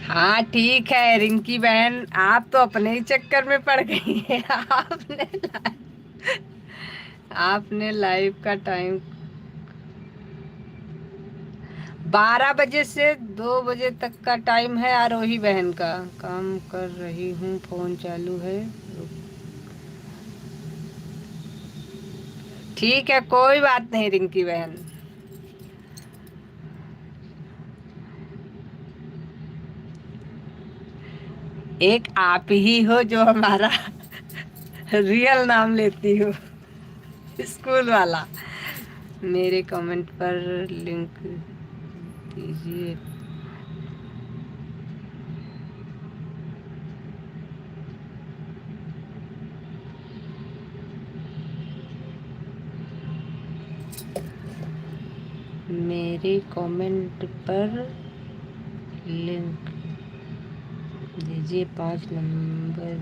हाँ ठीक है रिंकी बहन, आप तो अपने ही चक्कर में पड़ गई हैं। आपने लाइव का टाइम 12 बजे से 2 बजे तक का टाइम है आरोही बहन का। काम कर रही हूँ, फोन चालू है। ठीक है कोई बात नहीं रिंकी बहन। एक आप ही हो जो हमारा रियल नाम लेती हो, स्कूल वाला। मेरे कमेंट पर लिंक दीजिए। मेरे कमेंट पर लिंक दीजिए 5 नंबर।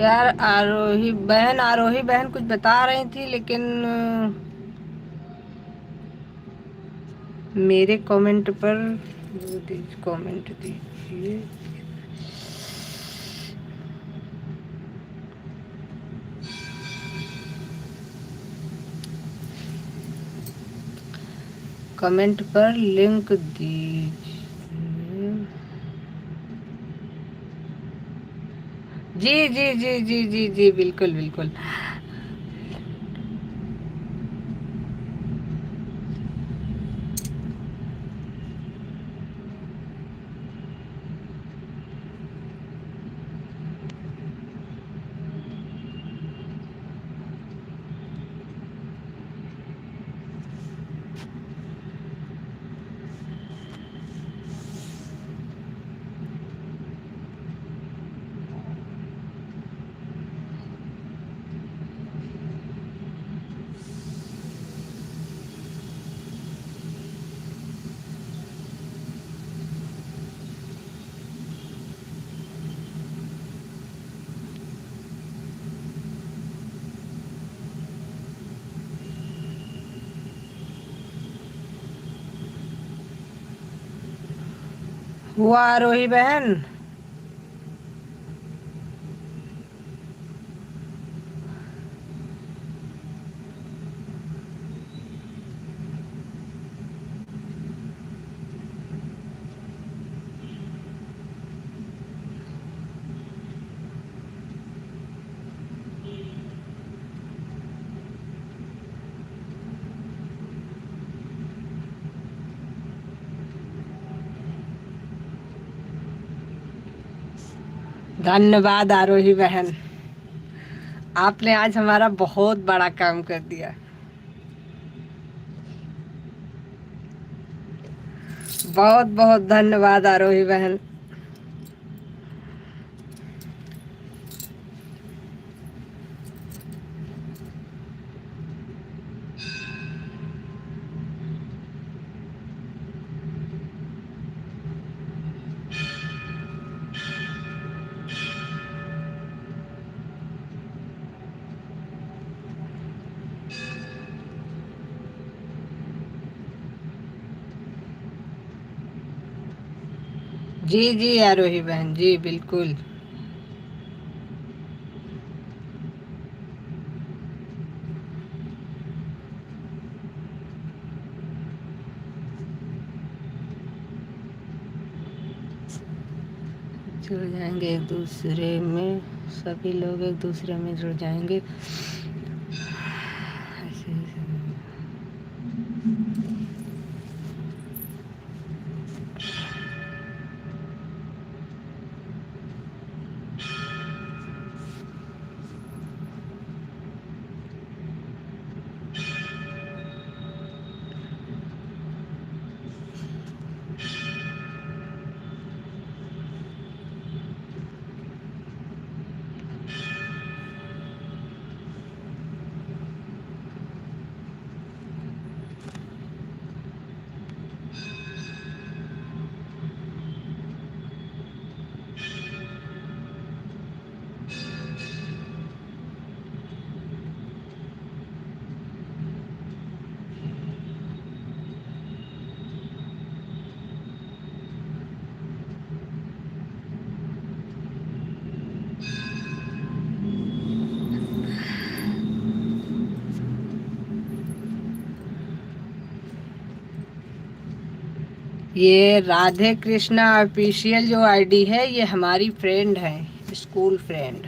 यार आरोही बहन कुछ बता रही थी, लेकिन मेरे कमेंट पर कमेंट दीजिए। कमेंट पर लिंक दीजिए। जी जी जी जी जी जी बिल्कुल बिल्कुल। हुआ आरोही बहन। धन्यवाद आरोही बहन, आपने आज हमारा बहुत बड़ा काम कर दिया। बहुत बहुत धन्यवाद आरोही बहन। जी जी आरोही बहन जी, बिल्कुल। जुड़ जाएंगे एक दूसरे में, सभी लोग एक दूसरे में जुड़ जाएंगे। ये राधे कृष्णा ऑफिशियल जो आईडी है, ये हमारी फ्रेंड है, स्कूल फ्रेंड।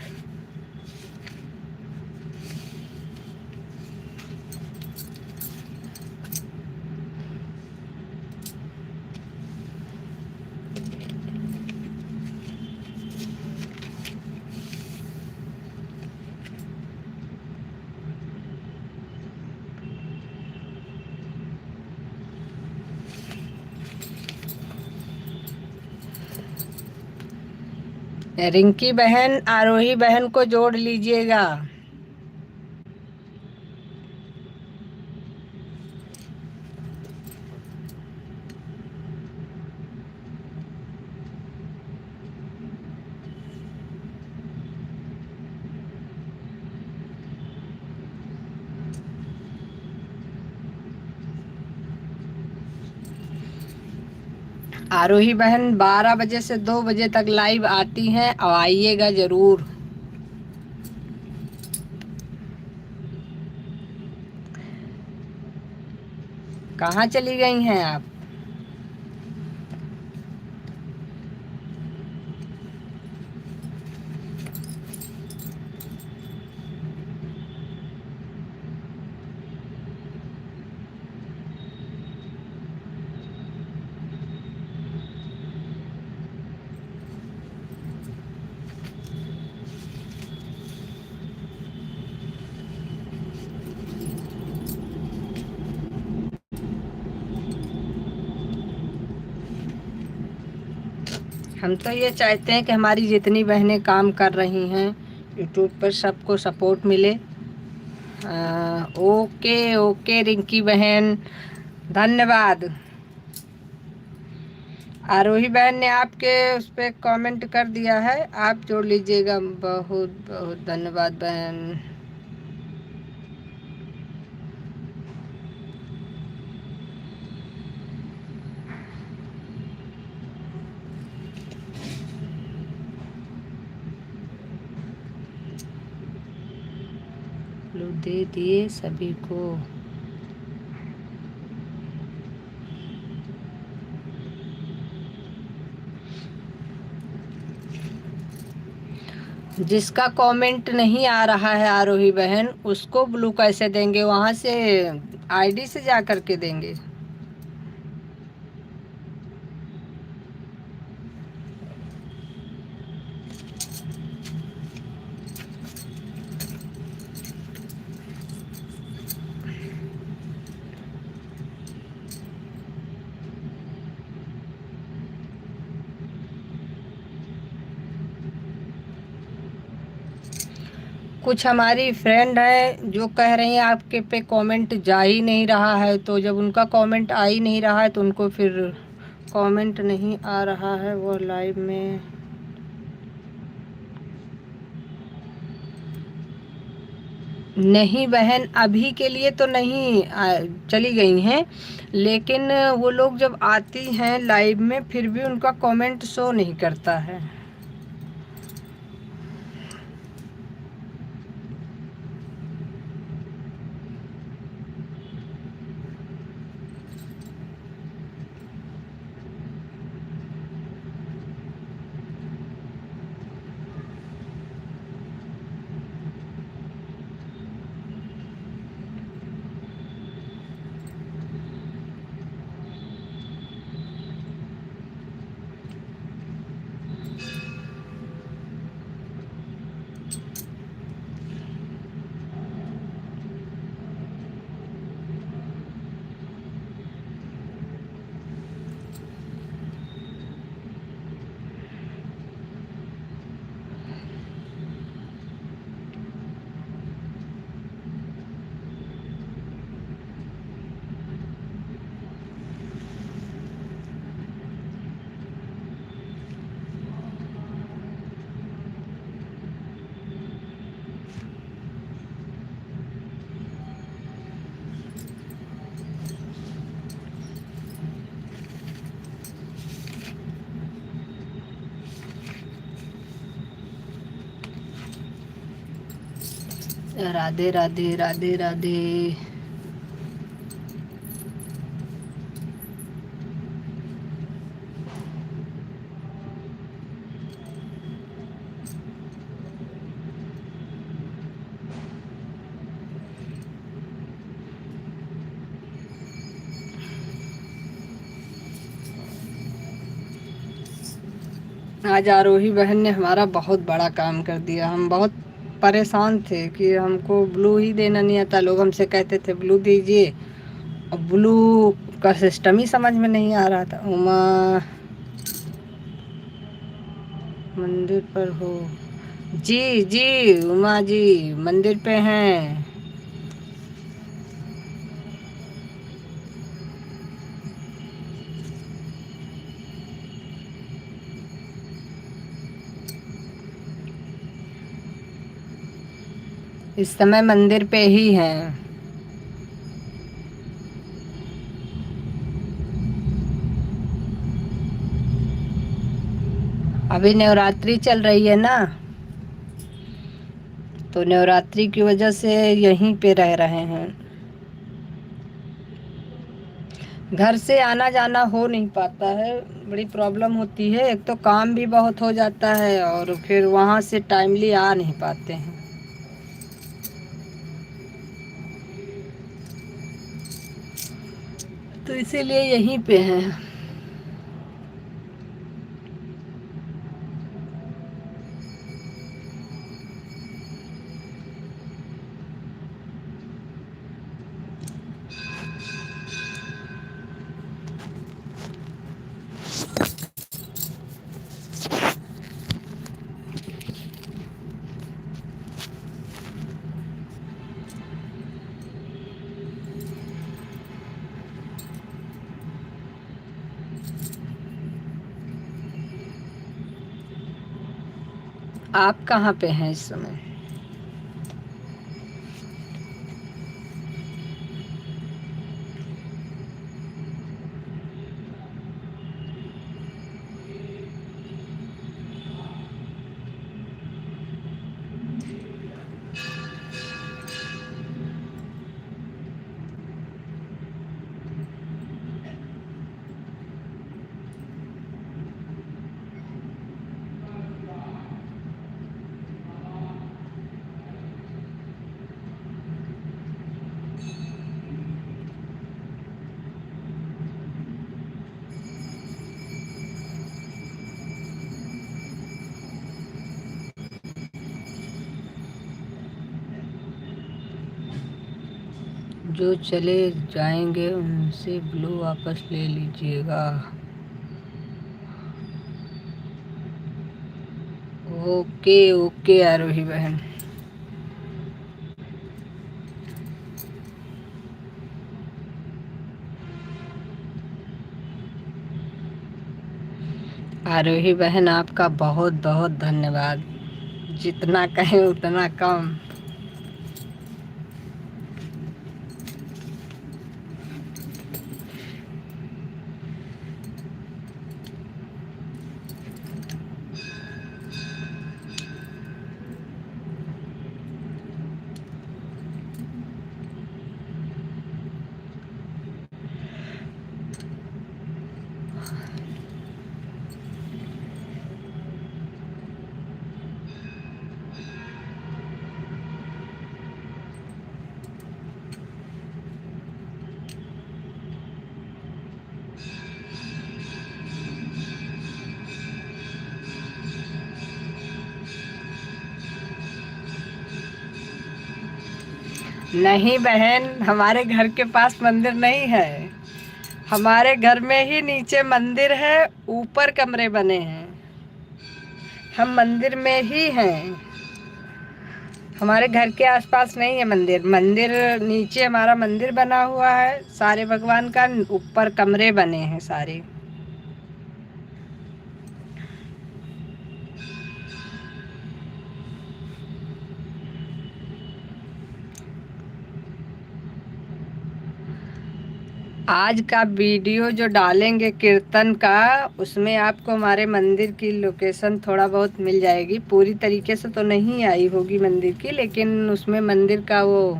रिंकी बहन, आरोही बहन को जोड़ लीजिएगा। आरोही बहन 12 बजे से 2 बजे तक लाइव आती हैं, और आइएगा जरूर। कहाँ चली गई हैं आप? हम तो ये चाहते हैं कि हमारी जितनी बहनें काम कर रही हैं यूट्यूब पर, सबको सपोर्ट मिले। ओके ओके रिंकी बहन, धन्यवाद। आरोही बहन ने आपके उस पर कमेंट कर दिया है, आप जोड़ लीजिएगा। बहुत बहुत धन्यवाद बहन। लो दे दिए सभी को। जिसका कमेंट नहीं आ रहा है आरोही बहन, उसको ब्लू कैसे देंगे? वहां से आईडी से जा करके देंगे। कुछ हमारी फ्रेंड है जो कह रही हैं आपके पे कमेंट जा ही नहीं रहा है, तो जब उनका कमेंट आ ही नहीं रहा है तो उनको फिर कमेंट नहीं आ रहा है वो लाइव में। नहीं बहन, अभी के लिए तो नहीं चली गई हैं, लेकिन वो लोग जब आती हैं लाइव में फिर भी उनका कमेंट शो नहीं करता है। राधे राधे राधे राधे। आज आरोही बहन ने हमारा बहुत बड़ा काम कर दिया। हम बहुत परेशान थे कि हमको ब्लू ही देना नहीं आता। लोग हमसे कहते थे ब्लू दीजिए, और ब्लू का सिस्टम ही समझ में नहीं आ रहा था। उमा मंदिर पर हो? जी जी उमा जी मंदिर पे हैं। इस समय मंदिर पे ही हैं। अभी नवरात्रि चल रही है ना, तो नवरात्रि की वजह से यहीं पे रह रहे हैं। घर से आना जाना हो नहीं पाता है, बड़ी प्रॉब्लम होती है। एक तो काम भी बहुत हो जाता है और फिर वहाँ से टाइमली आ नहीं पाते हैं, तो इसीलिए यहीं पे हैं। आप कहाँ पे हैं इस समय? जो चले जाएंगे उनसे ब्लू वापस ले लीजिएगा। ओके ओके आरोही बहन। आरोही बहन, आपका बहुत बहुत धन्यवाद। जितना कहें उतना कम। नहीं बहन, हमारे घर के पास मंदिर नहीं है। हमारे घर में ही नीचे मंदिर है, ऊपर कमरे बने हैं। हम मंदिर में ही हैं। हमारे घर के आसपास नहीं है मंदिर। मंदिर नीचे हमारा मंदिर बना हुआ है सारे भगवान का, ऊपर कमरे बने हैं सारे। आज का वीडियो जो डालेंगे कीर्तन का, उसमें आपको हमारे मंदिर की लोकेशन थोड़ा बहुत मिल जाएगी। पूरी तरीके से तो नहीं आई होगी मंदिर की, लेकिन उसमें मंदिर का वो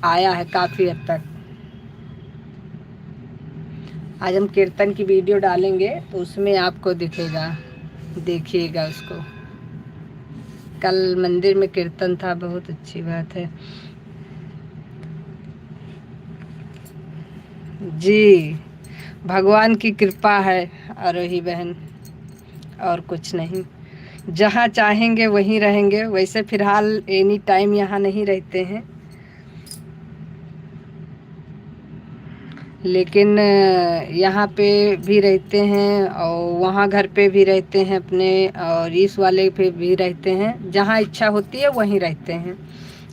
आया है काफ़ी हद तक। आज हम कीर्तन की वीडियो डालेंगे तो उसमें आपको दिखेगा, देखिएगा उसको। कल मंदिर में कीर्तन था, बहुत अच्छी बात है जी। भगवान की कृपा है आरोही बहन, और कुछ नहीं। जहाँ चाहेंगे वहीं रहेंगे। वैसे फ़िलहाल एनी टाइम यहाँ नहीं रहते हैं, लेकिन यहाँ पे भी रहते हैं और वहाँ घर पे भी रहते हैं अपने, और इस वाले पे भी रहते हैं। जहाँ इच्छा होती है वहीं रहते हैं।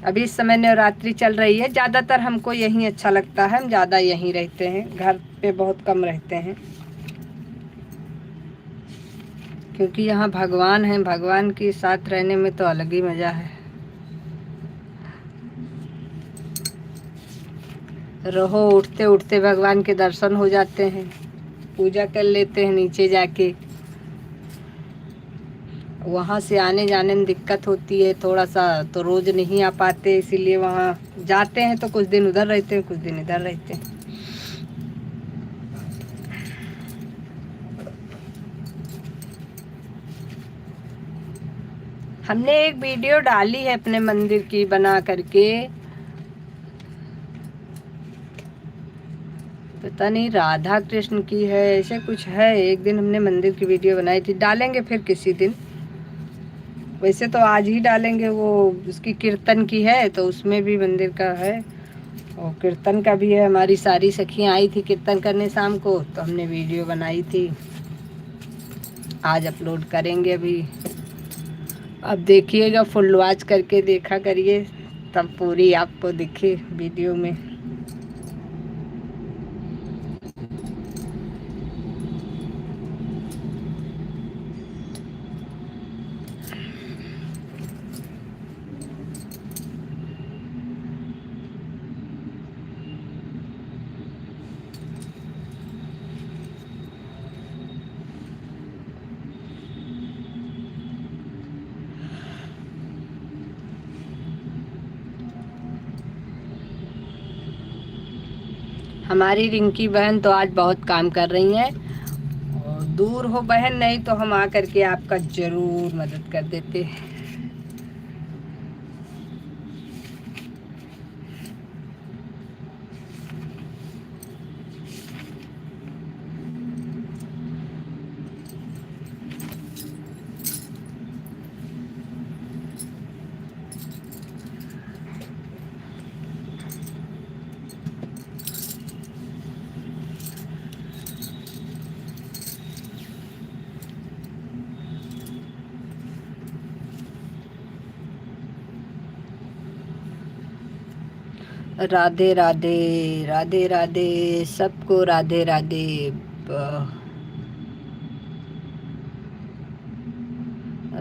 अभी इस समय नवरात्रि चल रही है, ज़्यादातर हमको यहीं अच्छा लगता है। हम ज़्यादा यहीं रहते हैं, घर पे बहुत कम रहते हैं, क्योंकि यहाँ भगवान हैं। भगवान के साथ रहने में तो अलग ही मज़ा है। रहो, उठते उठते भगवान के दर्शन हो जाते हैं, पूजा कर लेते हैं नीचे जाके। वहाँ से आने जाने में दिक्कत होती है थोड़ा सा, तो रोज़ नहीं आ पाते, इसीलिए वहाँ जाते हैं तो कुछ दिन उधर रहते हैं, कुछ दिन इधर रहते हैं। हमने एक वीडियो डाली है अपने मंदिर की बना करके, पता नहीं राधा कृष्ण की है, ऐसे कुछ है। एक दिन हमने मंदिर की वीडियो बनाई थी, डालेंगे फिर किसी दिन। वैसे तो आज ही डालेंगे, वो उसकी कीर्तन की है तो उसमें भी मंदिर का है और कीर्तन का भी है। हमारी सारी सखियाँ आई थी कीर्तन करने शाम को, तो हमने वीडियो बनाई थी, आज अपलोड करेंगे अभी। अब देखिएगा, फुल वॉच करके देखा करिए, तब पूरी आपको दिखे वीडियो में। हमारी रिंकी बहन तो आज बहुत काम कर रही हैं, और दूर हो बहन, नहीं तो हम आ करके आपका ज़रूर मदद कर देते। राधे राधे, राधे राधे, सबको राधे राधे।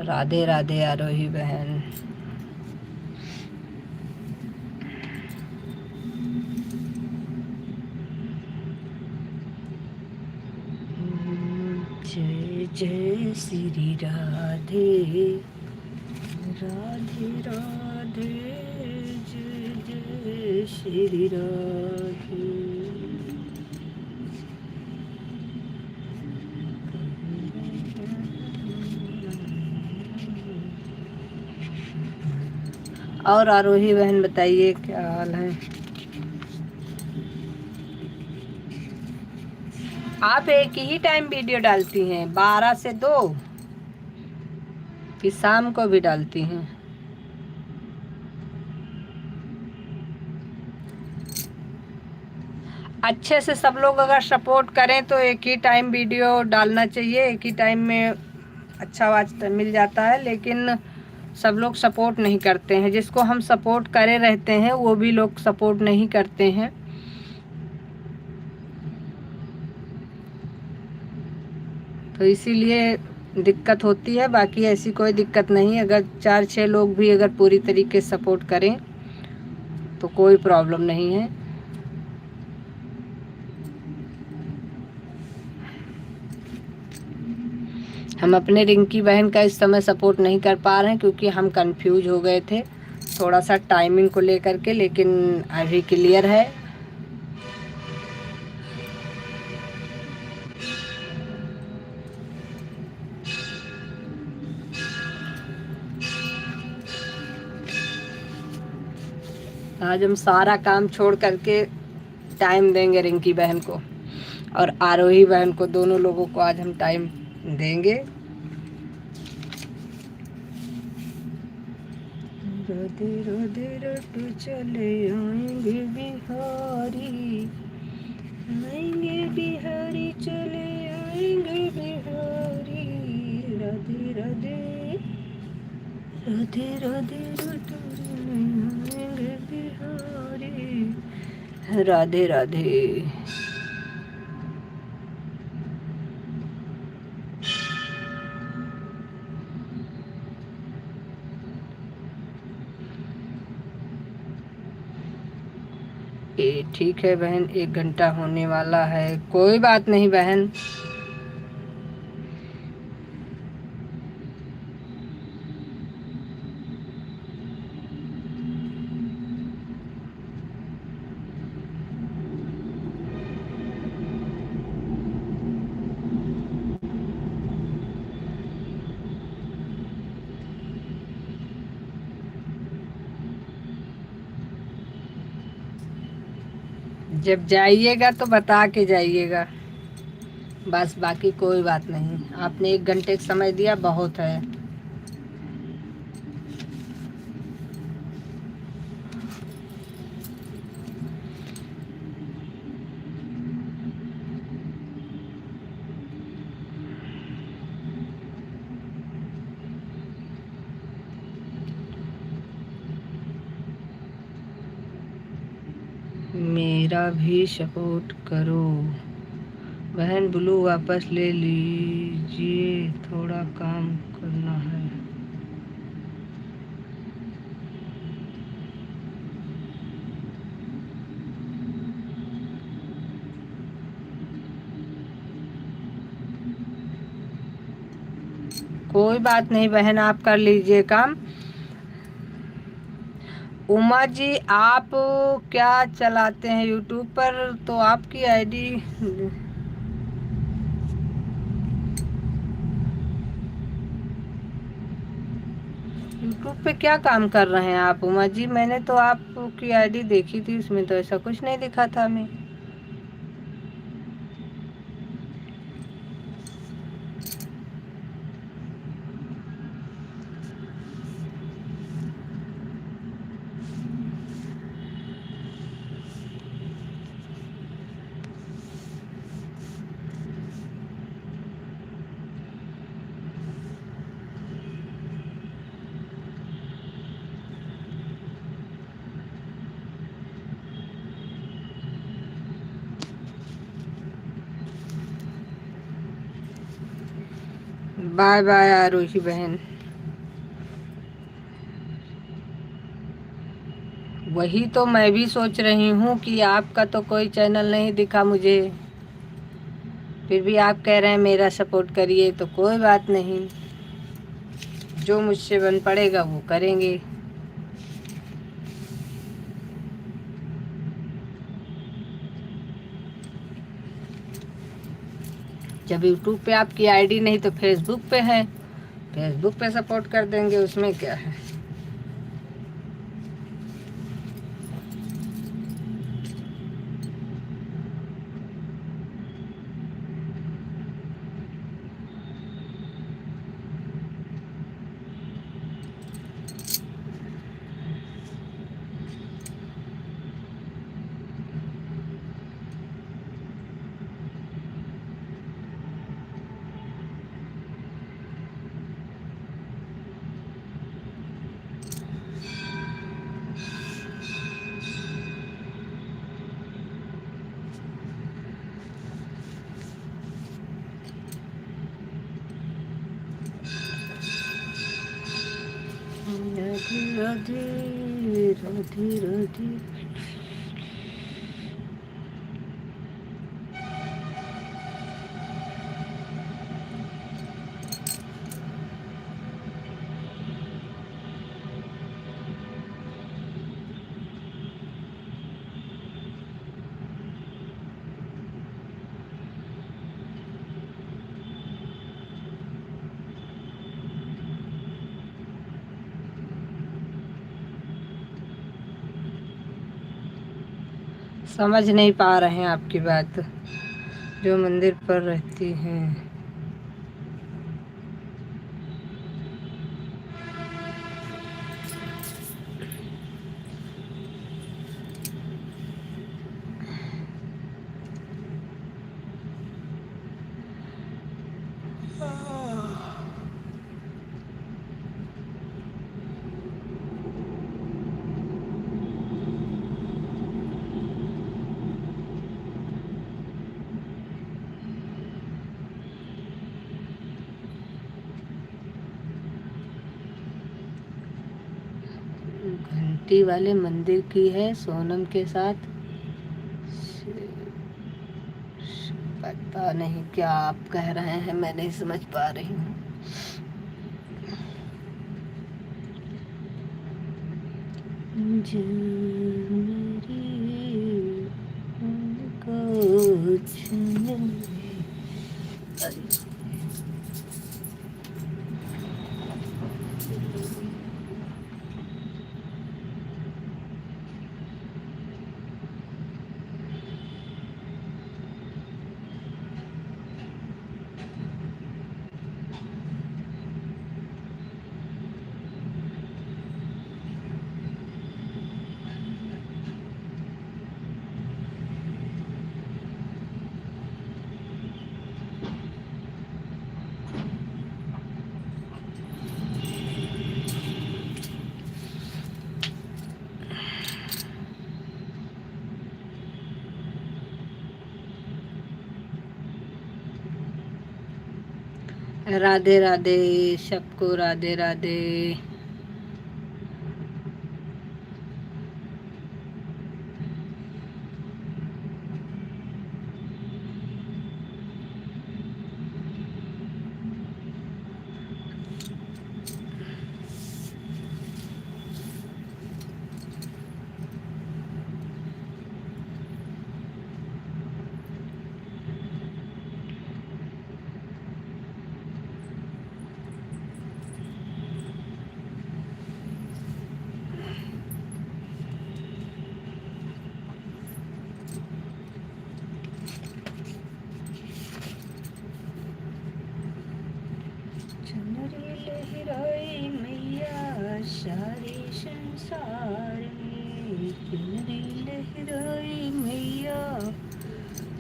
राधे राधे आरोही बहन। जय जय श्री राधे राधे राधे, जय जय श्री राधे। और आरोही बहन बताइए क्या हाल है? आप एक ही टाइम वीडियो डालती हैं 12 से 2 कि शाम को भी डालती हैं? अच्छे से सब लोग अगर सपोर्ट करें तो एक ही टाइम वीडियो डालना चाहिए, एक ही टाइम में अच्छा आवाज मिल जाता है। लेकिन सब लोग सपोर्ट नहीं करते हैं, जिसको हम सपोर्ट करे रहते हैं वो भी लोग सपोर्ट नहीं करते हैं। तो इसीलिए दिक्कत होती है, बाकी ऐसी कोई दिक्कत नहीं। अगर 4-6 लोग भी अगर पूरी तरीके से सपोर्ट करें तो कोई प्रॉब्लम नहीं है। हम अपने रिंकी बहन का इस समय सपोर्ट नहीं कर पा रहे हैं क्योंकि हम कंफ्यूज हो गए थे थोड़ा सा टाइमिंग को लेकर के, लेकिन अभी क्लियर है। आज हम सारा काम छोड़ करके टाइम देंगे रिंकी बहन को और आरोही बहन को, दोनों लोगों को आज हम टाइम देंगे। राधे राधे रट चले आएंगे बिहारी, आएंगे बिहारी, चले आएंगे बिहारी। राधे राधे राधे राधे रट चले आएंगे बिहारी। राधे राधे। ठीक है बहन, 1 घंटा होने वाला है। कोई बात नहीं बहन, जब जाइएगा तो बता के जाइएगा बस, बाकी कोई बात नहीं। आपने 1 घंटे का समय दिया, बहुत है। मेरा भी सपोर्ट करो बहन। ब्लू वापस ले लीजिए, थोड़ा काम करना है। कोई बात नहीं बहन, आप कर लीजिए काम। उमा जी, आप क्या चलाते हैं यूट्यूब पर? तो आपकी आईडी यूट्यूब पे क्या काम कर रहे हैं आप उमा जी? मैंने तो आपकी आईडी देखी थी, उसमें तो ऐसा कुछ नहीं दिखा था हमें। बाय बाय आरुषि बहन। वही तो मैं भी सोच रही हूँ कि आपका तो कोई चैनल नहीं दिखा मुझे, फिर भी आप कह रहे हैं मेरा सपोर्ट करिए, तो कोई बात नहीं, जो मुझसे बन पड़ेगा वो करेंगे। जब यूट्यूब पे आपकी आईडी नहीं तो फेसबुक पे है, फेसबुक पे सपोर्ट कर देंगे, उसमें क्या है। राधे राधे राधे राधे। समझ नहीं पा रहे हैं आपकी बात, जो मंदिर पर रहती हैं। घंटी वाले मंदिर की है सोनम के साथ। पता नहीं क्या आप कह रहे हैं, मैं नहीं समझ पा रही हूँ। राधे राधे, सबको राधे राधे। लहराई मैया सारे संसार में, चुनरी लहराई मैया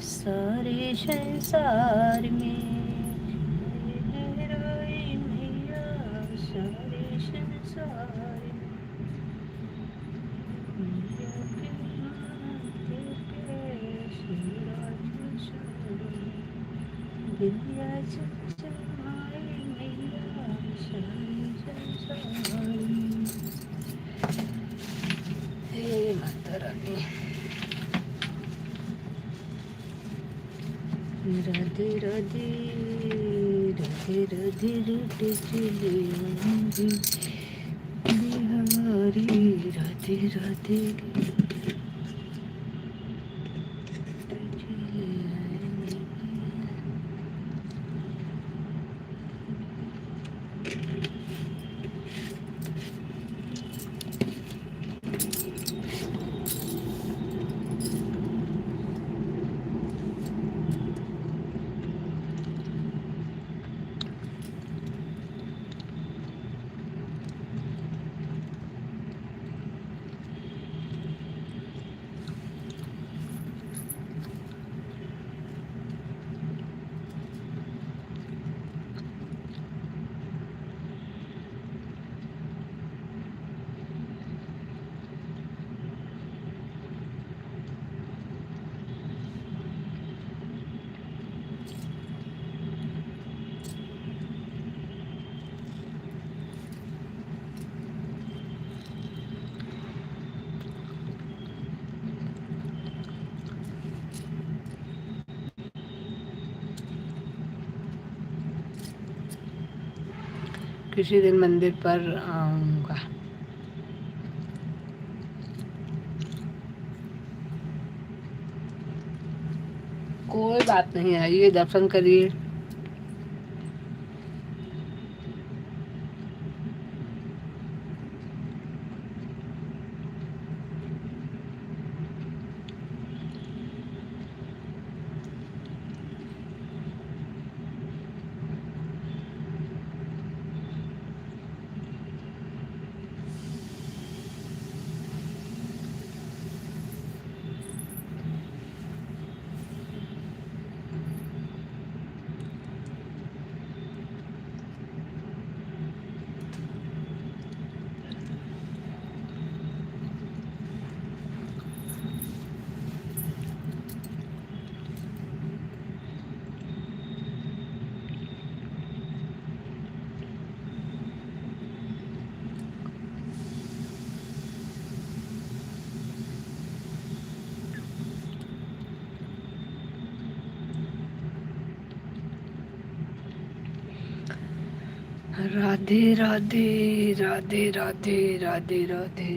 सारे संसार में, लहराई मैया सारे संसार में। मैया के माथे पे सिराज सरों, दिव्या चमचमाए मैया सारे संसार में। राधे राधे राधे राधे रूट चले आएंगे बिहारी राधे राधे चले आएंगे। किसी दिन मंदिर पर आऊंगा। कोई बात नहीं, आइए दर्शन करिए। राधे राधे राधे राधे राधे राधे।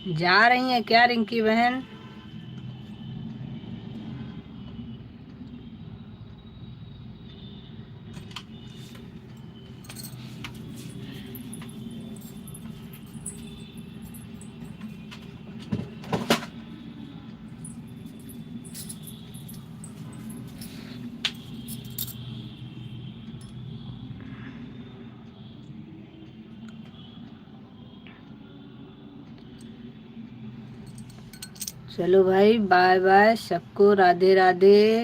जा रही हैं क्या रिंकी बहन? चलो भाई, बाय बाय सबको, राधे राधे।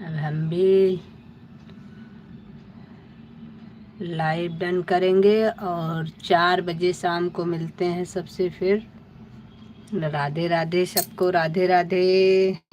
अब हम भी लाइव डन करेंगे और 4 बजे शाम को मिलते हैं सबसे फिर। राधे राधे सबको, राधे राधे।